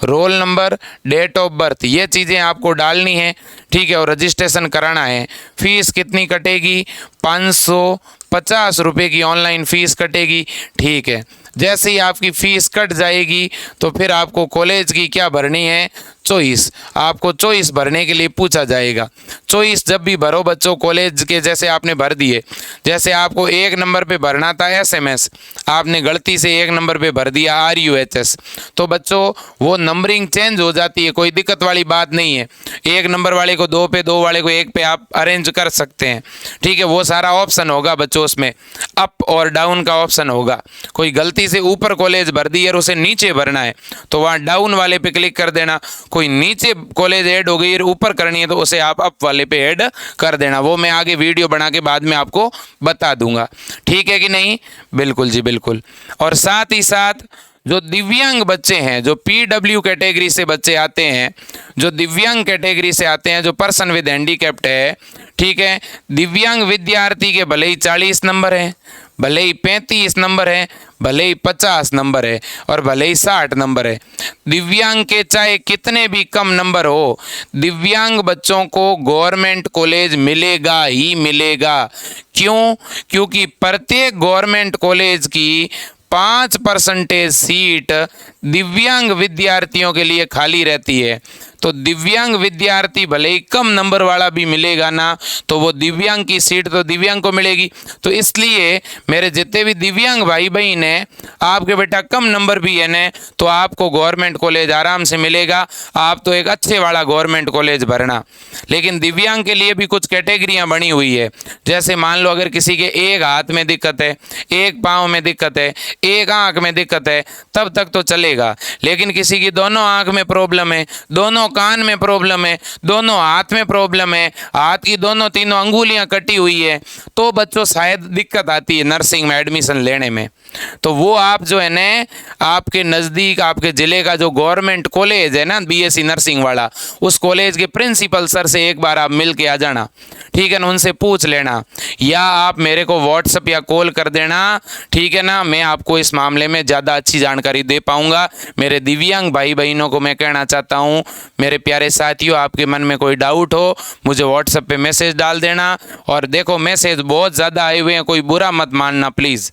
roll number, date of birth, ये चीज़ें आपको डालनी है, ठीक है। और रजिस्ट्रेशन कराना है। फ़ीस कितनी कटेगी? 550 रुपये की ऑनलाइन फ़ीस कटेगी, ठीक है। जैसे ही आपकी फ़ीस कट जाएगी तो फिर आपको कॉलेज की क्या भरनी है? चॉइस। आपको चॉइस भरने के लिए पूछा जाएगा। चॉइस जब भी भरो बच्चों कॉलेज के, जैसे आपने भर दिए, जैसे आपको 1 नंबर पे भरना था SMS, आपने गलती से 1 नंबर पे भर दिया RUHS, तो बच्चों वो नंबरिंग चेंज हो जाती है, कोई दिक्कत वाली बात नहीं है। 1 नंबर वाले को 2 पे, 2 वाले को 1 पे आप अरेंज कर सकते हैं, ठीक है। वो सारा ऑप्शन होगा बच्चों, उसमें अप और डाउन का ऑप्शन होगा। कोई गलती से ऊपर कॉलेज भर दी और उसे नीचे भरना है तो वहाँ डाउन वाले पे क्लिक कर देना। कोई नीचे कॉलेज ऐड हो गई और ऊपर करनी है तो उसे आप अप वाले पे ऐड कर देना। वो मैं आगे वीडियो बना के बाद में आपको बता दूंगा, ठीक है कि नहीं? बिल्कुल जी बिल्कुल। और साथ ही साथ जो दिव्यांग बच्चे हैं, जो PW कैटेगरी से बच्चे आते हैं, जो दिव्यांग कैटेगरी से आते हैं, जो पर्सन विद हैंडीकैप्ड है, ठीक है, दिव्यांग विद्यार्थी के भले ही 40 नंबर हैं, भले ही 35 नंबर है, भले ही 50 नंबर है और भले ही 60 नंबर है, दिव्यांग के चाहे कितने भी कम नंबर हो, दिव्यांग बच्चों को गवर्नमेंट कॉलेज मिलेगा ही मिलेगा। क्यों? क्योंकि प्रत्येक गवर्नमेंट कॉलेज की 5% सीट दिव्यांग विद्यार्थियों के लिए खाली रहती है। तो दिव्यांग विद्यार्थी भले ही कम नंबर वाला भी मिलेगा ना, तो वो दिव्यांग की सीट तो दिव्यांग को मिलेगी। तो इसलिए मेरे जितने भी दिव्यांग भाई बहन हैं, आपके बेटा कम नंबर भी है ना, तो आपको गवर्नमेंट कॉलेज आराम से मिलेगा। आप तो एक अच्छे वाला गवर्नमेंट कॉलेज भरना। लेकिन दिव्यांग के लिए भी कुछ कैटेगरियाँ बनी हुई है। जैसे मान लो अगर किसी के एक हाथ में दिक्कत है, एक पाँव में दिक्कत है, एक आँख में दिक्कत है, तब तक तो चलेगा। लेकिन किसी की दोनों आँख में प्रॉब्लम है, दोनों कान में प्रॉब्लम है, दोनों हाथ में प्रॉब्लम है, हाथ की दोनों तीनों अंगुलियां कटी हुई है, तो बच्चों शायद दिक्कत आती है नर्सिंग में एडमिशन लेने में। तो वो आप जो है ना, आपके नज़दीक आपके ज़िले का जो गवर्नमेंट कॉलेज है ना BSc नर्सिंग वाला, उस कॉलेज के प्रिंसिपल सर से एक बार आप मिल के आ जाना, ठीक है ना, उनसे पूछ लेना, या आप मेरे को व्हाट्सएप या कॉल कर देना, ठीक है ना। मैं आपको इस मामले में ज़्यादा अच्छी जानकारी दे पाऊँगा। मेरे दिव्यांग भाई बहनों को मैं कहना चाहता हूँ, मेरे प्यारे साथियों, आपके मन में कोई डाउट हो मुझे व्हाट्सएप पे मैसेज डाल देना। और देखो मैसेज बहुत ज़्यादा आए हुए हैं, कोई बुरा मत मानना प्लीज़।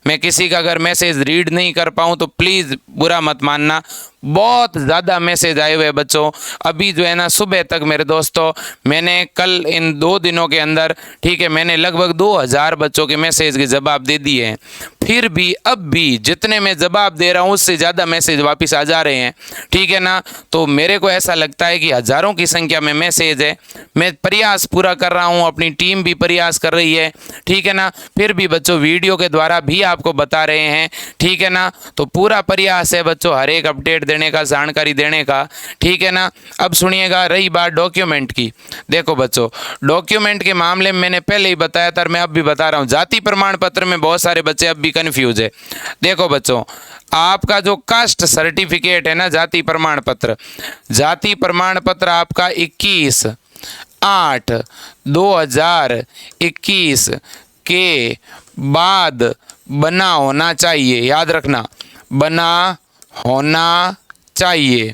मैं किसी का अगर मैसेज रीड नहीं कर पाऊँ तो प्लीज़ बुरा मत मानना। बहुत ज़्यादा मैसेज आए हुए बच्चों। अभी जो है ना सुबह तक मेरे दोस्तों, मैंने कल इन 2 दिनों के अंदर, ठीक है, मैंने लगभग 2000 बच्चों के मैसेज के जवाब दे दिए हैं। फिर भी अब भी जितने मैं जवाब दे रहा हूँ उससे ज़्यादा मैसेज वापस आ जा रहे हैं, ठीक है ना। तो मेरे को ऐसा लगता है कि हज़ारों की संख्या में मैसेज है। मैं प्रयास पूरा कर रहा हूँ, अपनी टीम भी प्रयास कर रही है, ठीक है ना। फिर भी बच्चों वीडियो के द्वारा भी आपको बता रहे हैं, ठीक है ना। तो पूरा प्रयास है बच्चों हर एक अपडेट देने का, जानकारी देने का, ठीक है ना। अब सुनिएगा, रही बात डॉक्यूमेंट की। देखो बच्चों, डॉक्यूमेंट के मामले में मैंने पहले ही बताया था, मैं अब भी बता रहा हूँ। जाति प्रमाण पत्र में बहुत सारे बच्चे अब भी कंफ्यूज है। देखो बच्चों, आपका जो कास्ट सर्टिफिकेट है ना, जाति प्रमाण पत्र, जाति प्रमाण पत्र आपका 21/8/2021 के बाद बना होना चाहिए। याद रखना, बना होना चाहिए,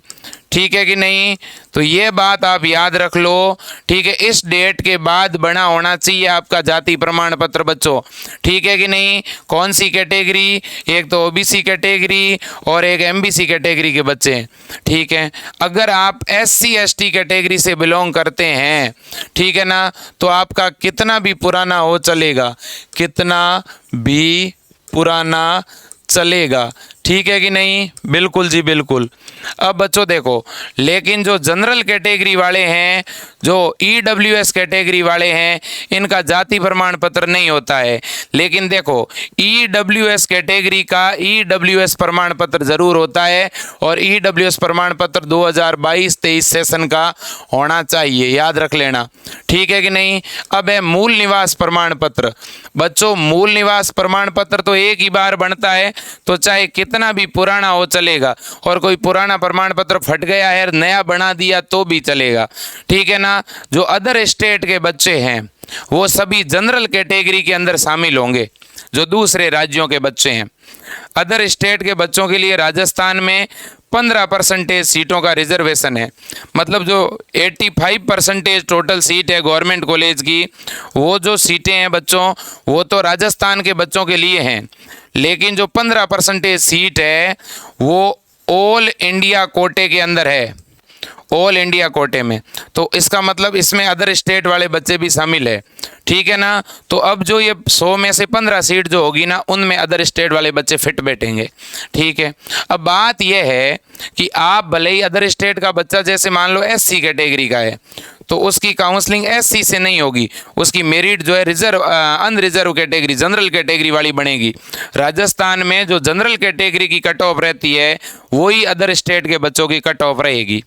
ठीक है कि नहीं? तो ये बात आप याद रख लो, ठीक है। इस डेट के बाद बना होना चाहिए आपका जाति प्रमाण पत्र बच्चों, ठीक है कि नहीं? कौन सी कैटेगरी? एक तो ओबीसी कैटेगरी और एक एमबीसी कैटेगरी के बच्चे हैं, ठीक है। अगर आप एससी एसटी कैटेगरी से बिलोंग करते हैं, ठीक है ना, तो आपका कितना भी पुराना हो चलेगा, कितना भी पुराना चलेगा, ठीक है कि नहीं? बिल्कुल जी बिल्कुल। अब बच्चों देखो, लेकिन जो जनरल कैटेगरी वाले हैं, जो ईडब्ल्यूएस कैटेगरी वाले हैं, इनका जाति प्रमाण पत्र नहीं होता है। लेकिन देखो, ईडब्ल्यूएस कैटेगरी का ईडब्ल्यूएस प्रमाण पत्र जरूर होता है और ईडब्ल्यूएस प्रमाण पत्र 2022-23 सेशन का होना चाहिए, याद रख लेना, ठीक है कि नहीं? अब है मूल निवास प्रमाण पत्र। बच्चों, मूल निवास प्रमाण पत्र तो एक ही बार बनता है, तो चाहे कितना भी पुराना हो चलेगा, और कोई पुराना प्रमाण पत्र फट गया है, नया बना दिया तो भी चलेगा, ठीक है ना। जो अदर स्टेट के बच्चे हैं वो सभी जनरल कैटेगरी के अंदर शामिल होंगे, जो दूसरे राज्यों के बच्चे हैं। अदर स्टेट के बच्चों के लिए राजस्थान में 15% सीटों का रिजर्वेशन है, मतलब जो 85% टोटल सीट है गवर्नमेंट कॉलेज की, वो जो सीटें हैं बच्चों, वो तो राजस्थान के बच्चों के लिए हैं। लेकिन जो 15% सीट है वो ऑल इंडिया कोटे के अंदर है, ऑल इंडिया कोटे में। तो इसका मतलब इसमें अदर स्टेट वाले बच्चे भी शामिल है, ठीक है ना। तो अब जो ये 100 में से 15 सीट जो होगी ना, उनमें अदर स्टेट वाले बच्चे फिट बैठेंगे, ठीक है। अब बात यह है कि आप भले ही अदर स्टेट का बच्चा, जैसे मान लो एससी कैटेगरी का है, तो उसकी काउंसलिंग एससी से नहीं होगी, उसकी मेरिट जो है reserve unreserve category general category वाली बनेगी। राजस्थान में जो जनरल कैटेगरी की कट ऑफ रहती है, वही अदर स्टेट के बच्चों की कट ऑफ रहेगी।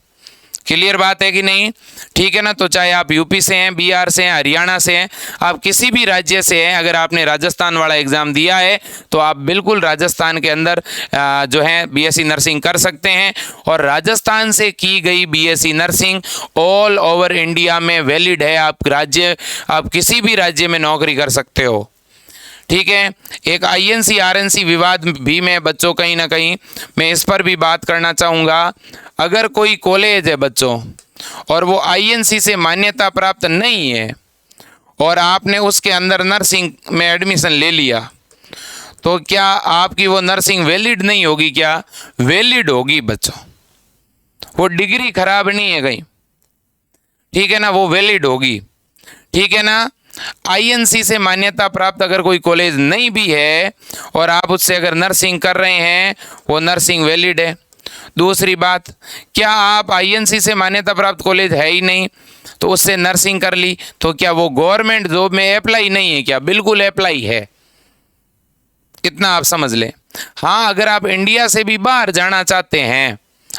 क्लियर बात है कि नहीं? ठीक है ना। तो चाहे आप यूपी से हैं, बिहार से हैं, हरियाणा से हैं, आप किसी भी राज्य से हैं, अगर आपने राजस्थान वाला एग्ज़ाम दिया है तो आप बिल्कुल राजस्थान के अंदर जो है बीएससी नर्सिंग कर सकते हैं। और राजस्थान से की गई BSc nursing all over India में वैलिड है। आप किसी भी राज्य में नौकरी कर सकते हो, ठीक है। एक आईएनसी आरएनसी विवाद भी मैं बच्चों कहीं ना कहीं मैं इस पर भी बात करना चाहूँगा। अगर कोई कॉलेज है बच्चों और वो आईएनसी से मान्यता प्राप्त नहीं है और आपने उसके अंदर नर्सिंग में एडमिशन ले लिया, तो क्या आपकी वो नर्सिंग वैलिड नहीं होगी? क्या वैलिड होगी बच्चों, वो डिग्री खराब नहीं है कहीं, ठीक है ना, वो वैलिड होगी, ठीक है ना। आईएनसी से मान्यता प्राप्त अगर कोई कॉलेज नहीं भी है और आप उससे अगर नर्सिंग कर रहे हैं, वो नर्सिंग वैलिड है। दूसरी बात, क्या आप आईएनसी से मान्यता प्राप्त कॉलेज है ही नहीं तो उससे नर्सिंग कर ली, तो क्या वो गवर्नमेंट जॉब में अप्लाई नहीं है? क्या बिल्कुल अप्लाई है, इतना आप समझ लें। हाँ, अगर आप इंडिया से भी बाहर जाना चाहते हैं,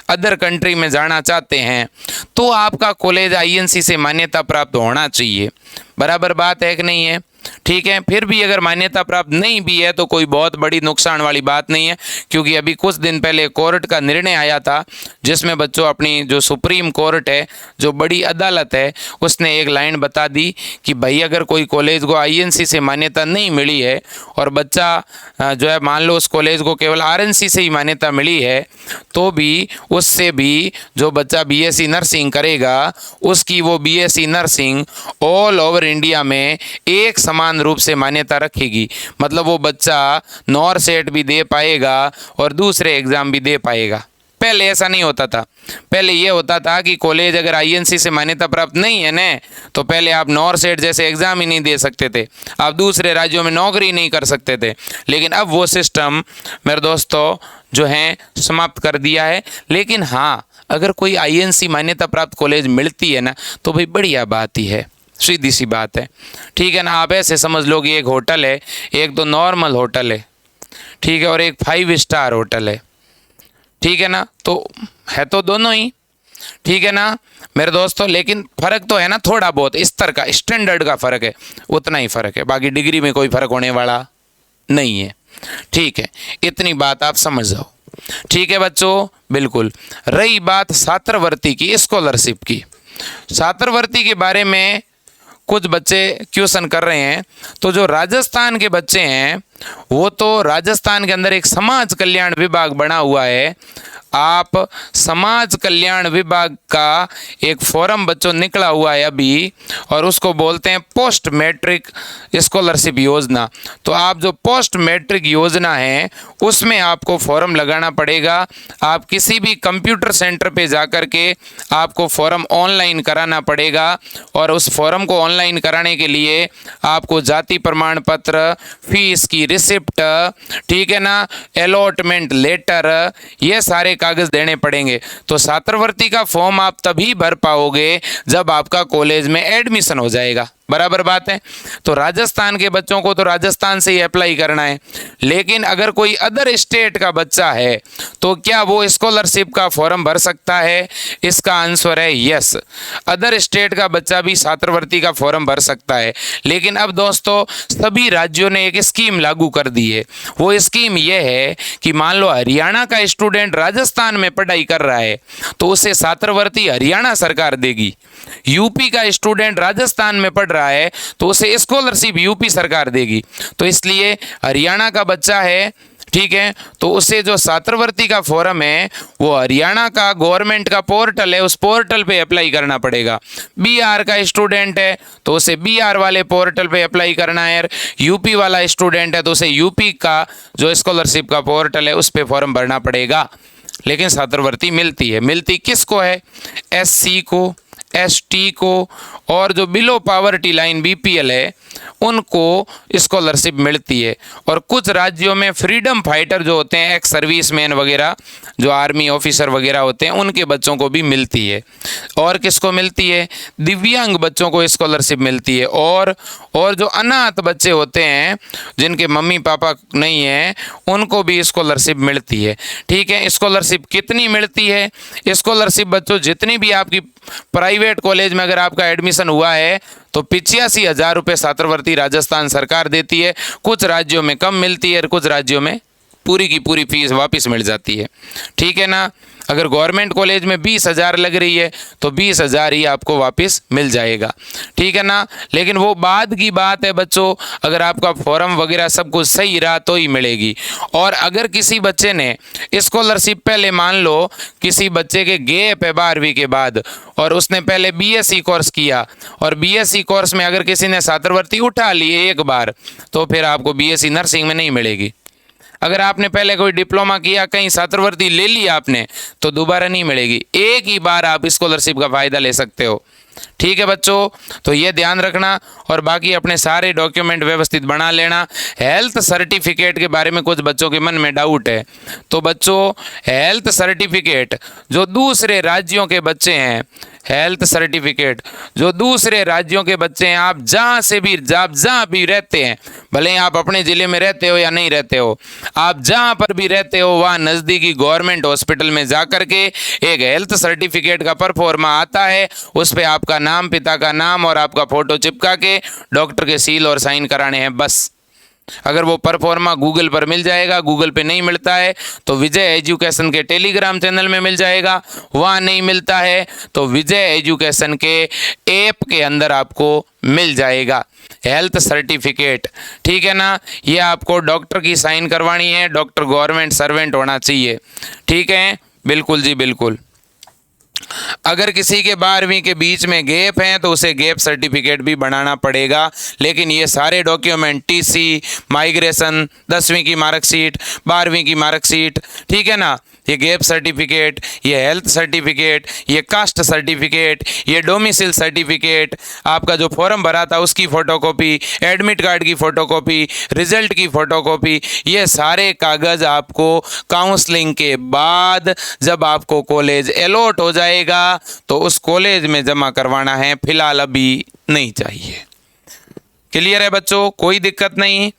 अदर कंट्री में जाना चाहते हैं, तो आपका कॉलेज आईएनसी से मान्यता प्राप्त होना चाहिए। बराबर बात है कि नहीं है? ठीक है। फिर भी अगर मान्यता प्राप्त नहीं भी है तो कोई बहुत बड़ी नुकसान वाली बात नहीं है, क्योंकि अभी कुछ दिन पहले कोर्ट का निर्णय आया था जिसमें बच्चों अपनी जो सुप्रीम कोर्ट है, जो बड़ी अदालत है, उसने एक लाइन बता दी कि भाई अगर कोई कॉलेज को आईएनसी से मान्यता नहीं मिली है और बच्चा जो है मान लो उस कॉलेज को केवल आरएनसी से ही मान्यता मिली है, तो भी उससे भी जो बच्चा बीएससी नर्सिंग करेगा उसकी वो BSc nursing all over India में एक समान रूप से मान्यता रखेगी। मतलब वो बच्चा नॉर सेट भी दे पाएगा और दूसरे एग्ज़ाम भी दे पाएगा। पहले ऐसा नहीं होता था। पहले ये होता था कि कॉलेज अगर आईएनसी से मान्यता प्राप्त नहीं है न, तो पहले आप नॉर सेट जैसे एग्ज़ाम ही नहीं दे सकते थे, आप दूसरे राज्यों में नौकरी नहीं कर सकते थे। लेकिन अब वो सिस्टम मेरे दोस्तों जो है समाप्त कर दिया है। लेकिन हाँ, अगर कोई आईएनसी मान्यता प्राप्त कॉलेज मिलती है ना, तो भाई बढ़िया बात ही है, सीधी सी बात है, ठीक है ना। आप ऐसे समझ लो कि एक होटल है, एक तो नॉर्मल होटल है, ठीक है, और एक 5 स्टार होटल है, ठीक है ना। तो है तो दोनों ही, ठीक है ना मेरे दोस्तों। लेकिन फ़र्क तो है ना, थोड़ा बहुत स्तर का, स्टैंडर्ड का फ़र्क है, उतना ही फ़र्क है, बाकी डिग्री में कोई फ़र्क होने वाला नहीं है, ठीक है। इतनी बात आप समझ जाओ, ठीक है बच्चों। बिल्कुल। रही बात छात्रवृत्ति की, स्कॉलरशिप की, छात्रवृत्ति के बारे में कुछ बच्चे क्वेश्चन कर रहे हैं। तो जो राजस्थान के बच्चे हैं, वो तो राजस्थान के अंदर एक समाज कल्याण विभाग बना हुआ है, आप समाज कल्याण विभाग का एक फॉर्म बच्चों निकला हुआ है अभी, और उसको बोलते हैं पोस्ट मैट्रिक स्कॉलरशिप योजना। तो आप जो पोस्ट मैट्रिक योजना है उसमें आपको फॉर्म लगाना पड़ेगा। आप किसी भी कंप्यूटर सेंटर पे जाकर के आपको फॉर्म ऑनलाइन कराना पड़ेगा, और उस फॉर्म को ऑनलाइन कराने के लिए आपको जाति प्रमाण पत्र, फीस की रिसिप्ट, ठीक है ना, अलॉटमेंट लेटर, ये सारे कागज देने पड़ेंगे। तो छात्रवृत्ति का फॉर्म आप तभी भर पाओगे जब आपका कॉलेज में एडमिशन हो जाएगा। बराबर बात है। तो राजस्थान के बच्चों को तो राजस्थान से ही अप्लाई करना है, लेकिन अगर कोई अदर स्टेट का बच्चा है तो क्या वो स्कॉलरशिप का फॉर्म भर सकता है? इसका आंसर है यस। अदर स्टेट का बच्चा भी छात्रवृत्ति का फॉर्म भर सकता है। लेकिन अब दोस्तों सभी राज्यों ने एक स्कीम लागू कर दी है। वो स्कीम यह है कि मान लो हरियाणा का स्टूडेंट राजस्थान में पढ़ाई कर रहा है तो उसे छात्रवृत्ति हरियाणा सरकार देगी। यूपी का स्टूडेंट राजस्थान में पढ़ रहा है तो उसे स्कॉलरशिप यूपी सरकार देगी। तो इसलिए हरियाणा का बच्चा है, ठीक है, तो उसे जो छात्रवृत्ति का फॉर्म है वो हरियाणा का गवर्नमेंट का पोर्टल है, उस पोर्टल पे अप्लाई करना पड़ेगा। बिहार का स्टूडेंट है तो उसे बिहार वाले पोर्टल पे अप्लाई करना है। यूपी वाला स्टूडेंट है तो उसे यूपी का जो स्कॉलरशिप का पोर्टल है उस पे फॉर्म भरना पड़ेगा। लेकिन छात्रवृत्ति मिलती है। मिलती किसको है? SC को, ST को, और जो बिलो पावर्टी लाइन BPL है उनको स्कॉलरशिप मिलती है। और कुछ राज्यों में फ्रीडम फाइटर जो होते हैं, एक्स सर्विसमैन वगैरह, जो आर्मी ऑफिसर वगैरह होते हैं, उनके बच्चों को भी मिलती है। और किसको मिलती है? दिव्यांग बच्चों को स्कॉलरशिप मिलती है। और जो अनाथ बच्चे होते हैं जिनके मम्मी पापा नहीं हैं उनको भी स्कॉलरशिप मिलती है। ठीक है, स्कॉलरशिप कितनी मिलती है? स्कॉलरशिप बच्चों जितनी भी आपकी प्राइवेट कॉलेज में अगर आपका एडमिशन हुआ है तो 85,000 रुपये छात्रवृत्ति राजस्थान सरकार देती है। कुछ राज्यों में कम मिलती है और कुछ राज्यों में पूरी की पूरी फीस वापस मिल जाती है। ठीक है ना। अगर गवर्नमेंट कॉलेज में 20,000 लग रही है तो 20,000 ही आपको वापस मिल जाएगा। ठीक है ना। लेकिन वो बाद की बात है बच्चों, अगर आपका फॉर्म वगैरह सब कुछ सही रहा तो ही मिलेगी। और अगर किसी बच्चे ने स्कॉलरशिप पहले मान लो किसी बच्चे के गैप है 12वीं के बाद और उसने पहले BSc कोर्स किया और BSc कोर्स में अगर किसी ने छात्रवृत्ति उठा ली एक बार तो फिर आपको BSc नर्सिंग में नहीं मिलेगी। अगर आपने पहले कोई डिप्लोमा किया, कहीं छात्रवृत्ति ले ली आपने, तो दोबारा नहीं मिलेगी। एक ही बार आप स्कॉलरशिप का फ़ायदा ले सकते हो। ठीक है बच्चों, तो ये ध्यान रखना और बाकी अपने सारे डॉक्यूमेंट व्यवस्थित बना लेना। हेल्थ सर्टिफिकेट के बारे में कुछ बच्चों के मन में डाउट है, तो बच्चों हेल्थ सर्टिफिकेट जो दूसरे राज्यों के बच्चे हैं, हेल्थ सर्टिफिकेट जो दूसरे राज्यों के बच्चे हैं, आप जहाँ भी रहते हैं, भले ही आप अपने ज़िले में रहते हो या नहीं रहते हो, आप जहाँ पर भी रहते हो वहाँ नज़दीकी गवर्नमेंट हॉस्पिटल में जा कर के एक हेल्थ सर्टिफिकेट का परफॉर्मा आता है, उस पर आपका नाम, पिता का नाम और आपका फ़ोटो चिपका के डॉक्टर के सील और साइन कराने हैं बस। अगर वो परफॉर्मा गूगल पर मिल जाएगा, गूगल पे नहीं मिलता है तो विजय एजुकेशन के टेलीग्राम चैनल में मिल जाएगा, वहाँ नहीं मिलता है तो विजय एजुकेशन के ऐप के अंदर आपको मिल जाएगा हेल्थ सर्टिफिकेट। ठीक है ना। ये आपको डॉक्टर की साइन करवानी है, डॉक्टर गवर्नमेंट सर्वेंट होना चाहिए। ठीक है, बिल्कुल जी बिल्कुल। अगर किसी के 12वीं के बीच में गैप हैं तो उसे गैप सर्टिफिकेट भी बनाना पड़ेगा। लेकिन ये सारे डॉक्यूमेंट TC, माइग्रेशन, 10वीं की मार्कशीट, 12वीं की मार्कशीट, ठीक है ना, ये गैप सर्टिफिकेट, ये हेल्थ सर्टिफिकेट, ये कास्ट सर्टिफिकेट, ये डोमिसाइल सर्टिफिकेट, आपका जो फॉर्म भरा था उसकी फ़ोटोकॉपी, एडमिट कार्ड की फ़ोटोकॉपी, रिजल्ट की फ़ोटोकॉपी, ये सारे कागज़ आपको काउंसलिंग के बाद जब आपको कॉलेज अलॉट हो जाएगा तो उस कॉलेज में जमा करवाना है। फिलहाल अभी नहीं चाहिए। क्लियर है बच्चों, कोई दिक्कत नहीं?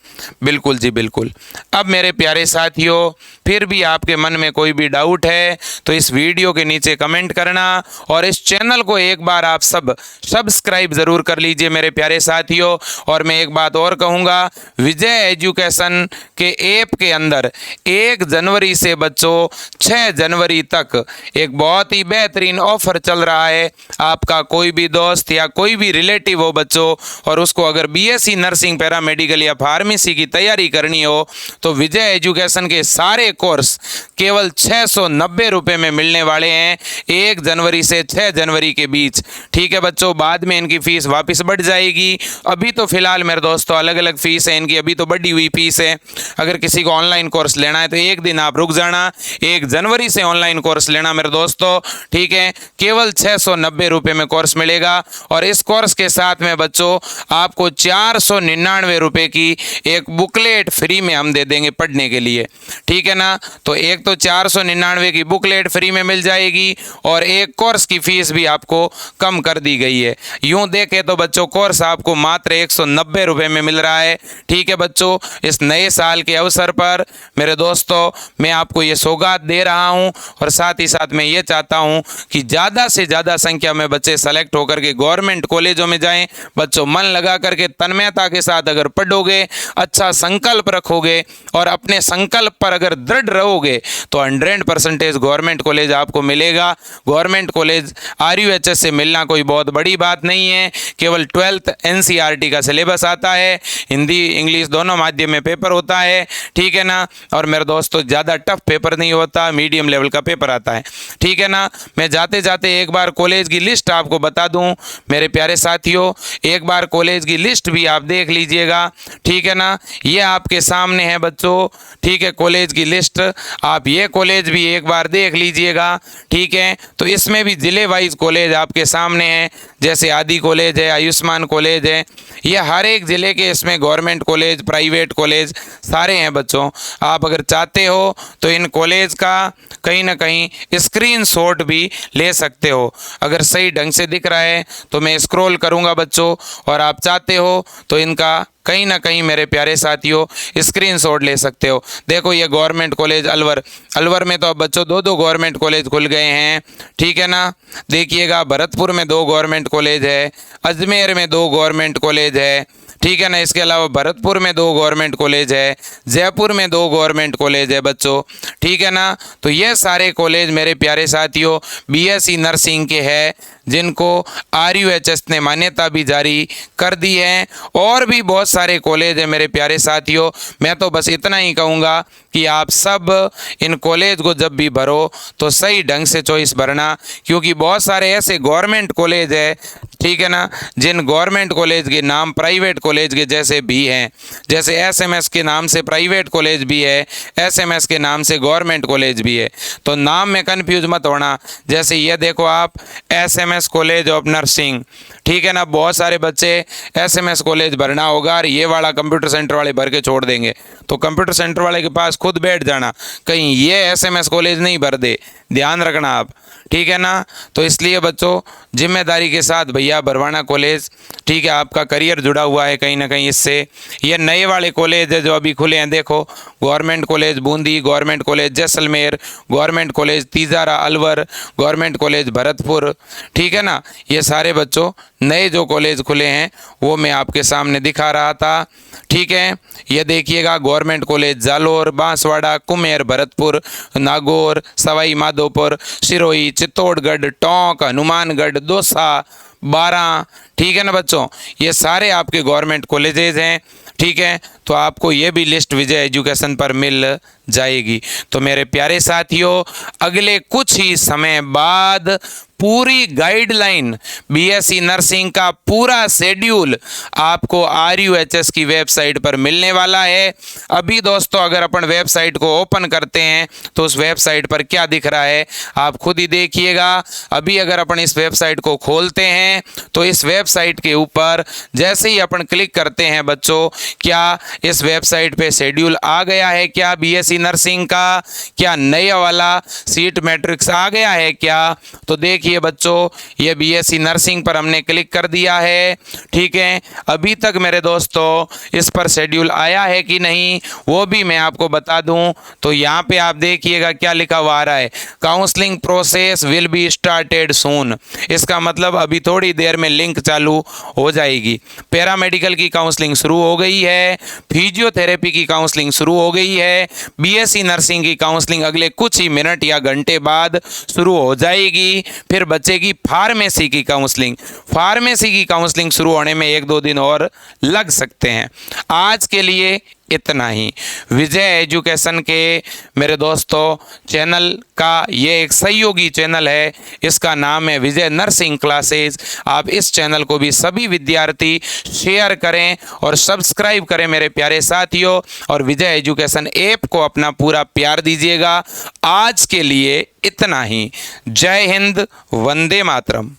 बिल्कुल जी बिल्कुल। अब मेरे प्यारे साथियों, फिर भी आपके मन में कोई भी डाउट है तो इस वीडियो के नीचे कमेंट करना और इस चैनल को एक बार आप सब सब्सक्राइब ज़रूर कर लीजिए मेरे प्यारे साथियों। और मैं एक बात और कहूँगा, विजय एजुकेशन के ऐप के अंदर 1 जनवरी से बच्चों 6 जनवरी तक एक बहुत ही बेहतरीन ऑफर चल रहा है। आपका कोई भी दोस्त या कोई भी रिलेटिव हो बच्चों और उसको अगर बीएससी नर्सिंग, पैरामेडिकल या फार्मेसी की तैयारी करनी हो तो विजय एजुकेशन के सारे कोर्स केवल 690 रुपये में मिलने वाले हैं 1 जनवरी से 6 जनवरी के बीच। ठीक है बच्चों, बाद में इनकी फ़ीस वापस बढ़ जाएगी। अभी तो फिलहाल मेरे दोस्तों अलग अलग फ़ीस है इनकी, अभी तो बढ़ी हुई फ़ीस है। अगर किसी को ऑनलाइन कोर्स लेना है तो एक दिन आप रुक जाना, 1 जनवरी से ऑनलाइन कोर्स लेना मेरे दोस्तों। ठीक है, केवल 690 रुपये में कोर्स मिलेगा और इस कोर्स के साथ में बच्चों आपको 499 रुपये की एक बुकलेट फ्री में हम दे देंगे पढ़ने के लिए। ठीक है ना, तो एक तो 499 की बुकलेट फ्री में मिल जाएगी और एक कोर्स की फीस भी आपको कम कर दी गई है। यूं देखें तो बच्चों कोर्स आपको मात्र 190 रुपये में मिल रहा है। ठीक है बच्चों, इस नए साल के अवसर पर मेरे दोस्तों मैं आपको ये सौगात दे रहा हूं और साथ ही साथ मैं ये चाहता हूं कि ज़्यादा से ज़्यादा संख्या में बच्चे सेलेक्ट होकर के गवर्नमेंट कॉलेजों में जाएं। बच्चों मन लगा करके तन्मयता के साथ अगर पढ़ोगे, अच्छा संकल्प रखोगे और अपने संकल्प पर अगर दृढ़ रहोगे तो 100% गवर्नमेंट कॉलेज आपको मिलेगा। गवर्नमेंट कॉलेज RUHS से मिलना कोई बहुत बड़ी बात नहीं है। केवल 12th NCERT का सिलेबस आता है, हिंदी इंग्लिश दोनों माध्यम में पेपर होता है। ठीक है ना, और मेरे दोस्तों ज़्यादा टफ पेपर नहीं होता, मीडियम लेवल का पेपर आता है। ठीक है ना, मैं जाते जाते एक बार कॉलेज की लिस्ट आपको बता दूं मेरे प्यारे साथियों, एक बार कॉलेज की लिस्ट भी आप देख लीजिएगा। ठीक है ना, ये आपके सामने है बच्चों। ठीक है, कॉलेज की लिस्ट आप ये कॉलेज भी एक बार देख लीजिएगा। ठीक है, तो इसमें भी ज़िले वाइज कॉलेज आपके सामने हैं, जैसे आदि कॉलेज है, आयुष्मान कॉलेज है, ये हर एक ज़िले के इसमें गवर्नमेंट कॉलेज, प्राइवेट कॉलेज सारे हैं बच्चों। आप अगर चाहते हो तो इन कॉलेज का कहीं ना कहीं स्क्रीनशॉट भी ले सकते हो। अगर सही ढंग से दिख रहा है तो मैं स्क्रॉल करूंगा बच्चों, और आप चाहते हो तो इनका कहीं ना कहीं मेरे प्यारे साथियों स्क्रीनशॉट ले सकते हो। देखो ये गवर्नमेंट कॉलेज अलवर, अलवर में तो अब बच्चों 2 गवर्नमेंट कॉलेज खुल गए हैं। ठीक है ना, देखिएगा भरतपुर में 2 गवर्नमेंट कॉलेज है, अजमेर में 2 गवर्नमेंट कॉलेज है। ठीक है ना, इसके अलावा भरतपुर में 2 गवर्नमेंट कॉलेज है, जयपुर में 2 गवर्नमेंट कॉलेज है बच्चों। ठीक है ना, तो ये सारे कॉलेज मेरे प्यारे साथियों बीएससी नर्सिंग के हैं, जिनको RUHS ने मान्यता भी जारी कर दी है। और भी बहुत सारे कॉलेज हैं मेरे प्यारे साथियों। मैं तो बस इतना ही कहूँगा कि आप सब इन कॉलेज को जब भी भरो तो सही ढंग से चॉइस भरना, क्योंकि बहुत सारे ऐसे गवर्नमेंट कॉलेज है, ठीक है ना, जिन गवर्नमेंट कॉलेज के नाम प्राइवेट कॉलेज के जैसे भी हैं। जैसे SMS के नाम से प्राइवेट कॉलेज भी है, SMS के नाम से गवर्नमेंट कॉलेज भी है, तो नाम में कन्फ्यूज मत होना। जैसे ये देखो आप, SMS कॉलेज ऑफ नर्सिंग। ठीक है ना, बहुत सारे बच्चे SMS कॉलेज भरना होगा और ये वाला कंप्यूटर सेंटर वाले भर के छोड़ देंगे, तो कंप्यूटर सेंटर वाले के पास खुद बैठ जाना, कहीं ये SMS कॉलेज नहीं भर दे, ध्यान रखना आप। ठीक है ना, तो इसलिए बच्चों जिम्मेदारी के साथ भैया भरवाना कॉलेज। ठीक है, आपका करियर जुड़ा हुआ है कहीं ना कहीं इससे। ये नए वाले कॉलेज है जो अभी खुले हैं, देखो government college Bundi, government college Jaisalmer, government college Tijara Alwar, government college Bharatpur. ठीक है ना, ये सारे बच्चों नए जो कॉलेज खुले हैं वो मैं आपके सामने दिखा रहा था। ठीक है, ये देखिएगा गवर्नमेंट कॉलेज जालोर, बांसवाड़ा, कुमेर, भरतपुर, नागौर, सवाई माधोपुर, सिरोही, चित्तौड़गढ़, टोंक, हनुमानगढ़, दौसा, बारां। ठीक है ना बच्चों, ये सारे आपके गवर्नमेंट कॉलेजेज हैं। ठीक है, तो आपको ये भी लिस्ट विजय एजुकेशन पर मिल जाएगी। तो मेरे प्यारे साथियों, अगले कुछ ही समय बाद पूरी गाइडलाइन बीएससी नर्सिंग का पूरा शेड्यूल आपको RUHS की वेबसाइट पर मिलने वाला है। अभी दोस्तों अगर अपन वेबसाइट को ओपन करते हैं तो उस वेबसाइट पर क्या दिख रहा है आप खुद ही देखिएगा। अभी अगर अपन इस वेबसाइट को खोलते हैं तो इस वेबसाइट के ऊपर जैसे ही अपन क्लिक करते हैं बच्चों, क्या इस वेबसाइट पे शेड्यूल आ गया है क्या बीएससी नर्सिंग का? क्या नया वाला सीट मैट्रिक्स आ गया है क्या? तो देखिए बच्चों, ये बीएससी नर्सिंग पर हमने क्लिक कर दिया है। ठीक है, अभी तक मेरे दोस्तों इस पर शेड्यूल आया है कि नहीं वो भी मैं आपको बता दूं। तो यहाँ पे आप देखिएगा क्या लिखा हुआ आ रहा है, counselling process will be started soon. इसका मतलब अभी थोड़ी देर में लिंक चालू हो जाएगी। पैरामेडिकल की काउंसलिंग शुरू हो गई है, फिजियोथेरेपी की काउंसलिंग शुरू हो गई है। बीएससी नर्सिंग की काउंसलिंग अगले कुछ ही मिनट या घंटे बाद शुरू हो जाएगी। फिर बचेगी फार्मेसी की काउंसलिंग। फार्मेसी की काउंसलिंग शुरू होने में 1-2 दिन और लग सकते हैं। आज के लिए इतना ही। विजय एजुकेशन के मेरे दोस्तों चैनल का ये एक सहयोगी चैनल है, इसका नाम है विजय नर्सिंग क्लासेस। आप इस चैनल को भी सभी विद्यार्थी शेयर करें और सब्सक्राइब करें मेरे प्यारे साथियों, और विजय एजुकेशन ऐप को अपना पूरा प्यार दीजिएगा। आज के लिए इतना ही। जय हिंद, वंदे मातरम।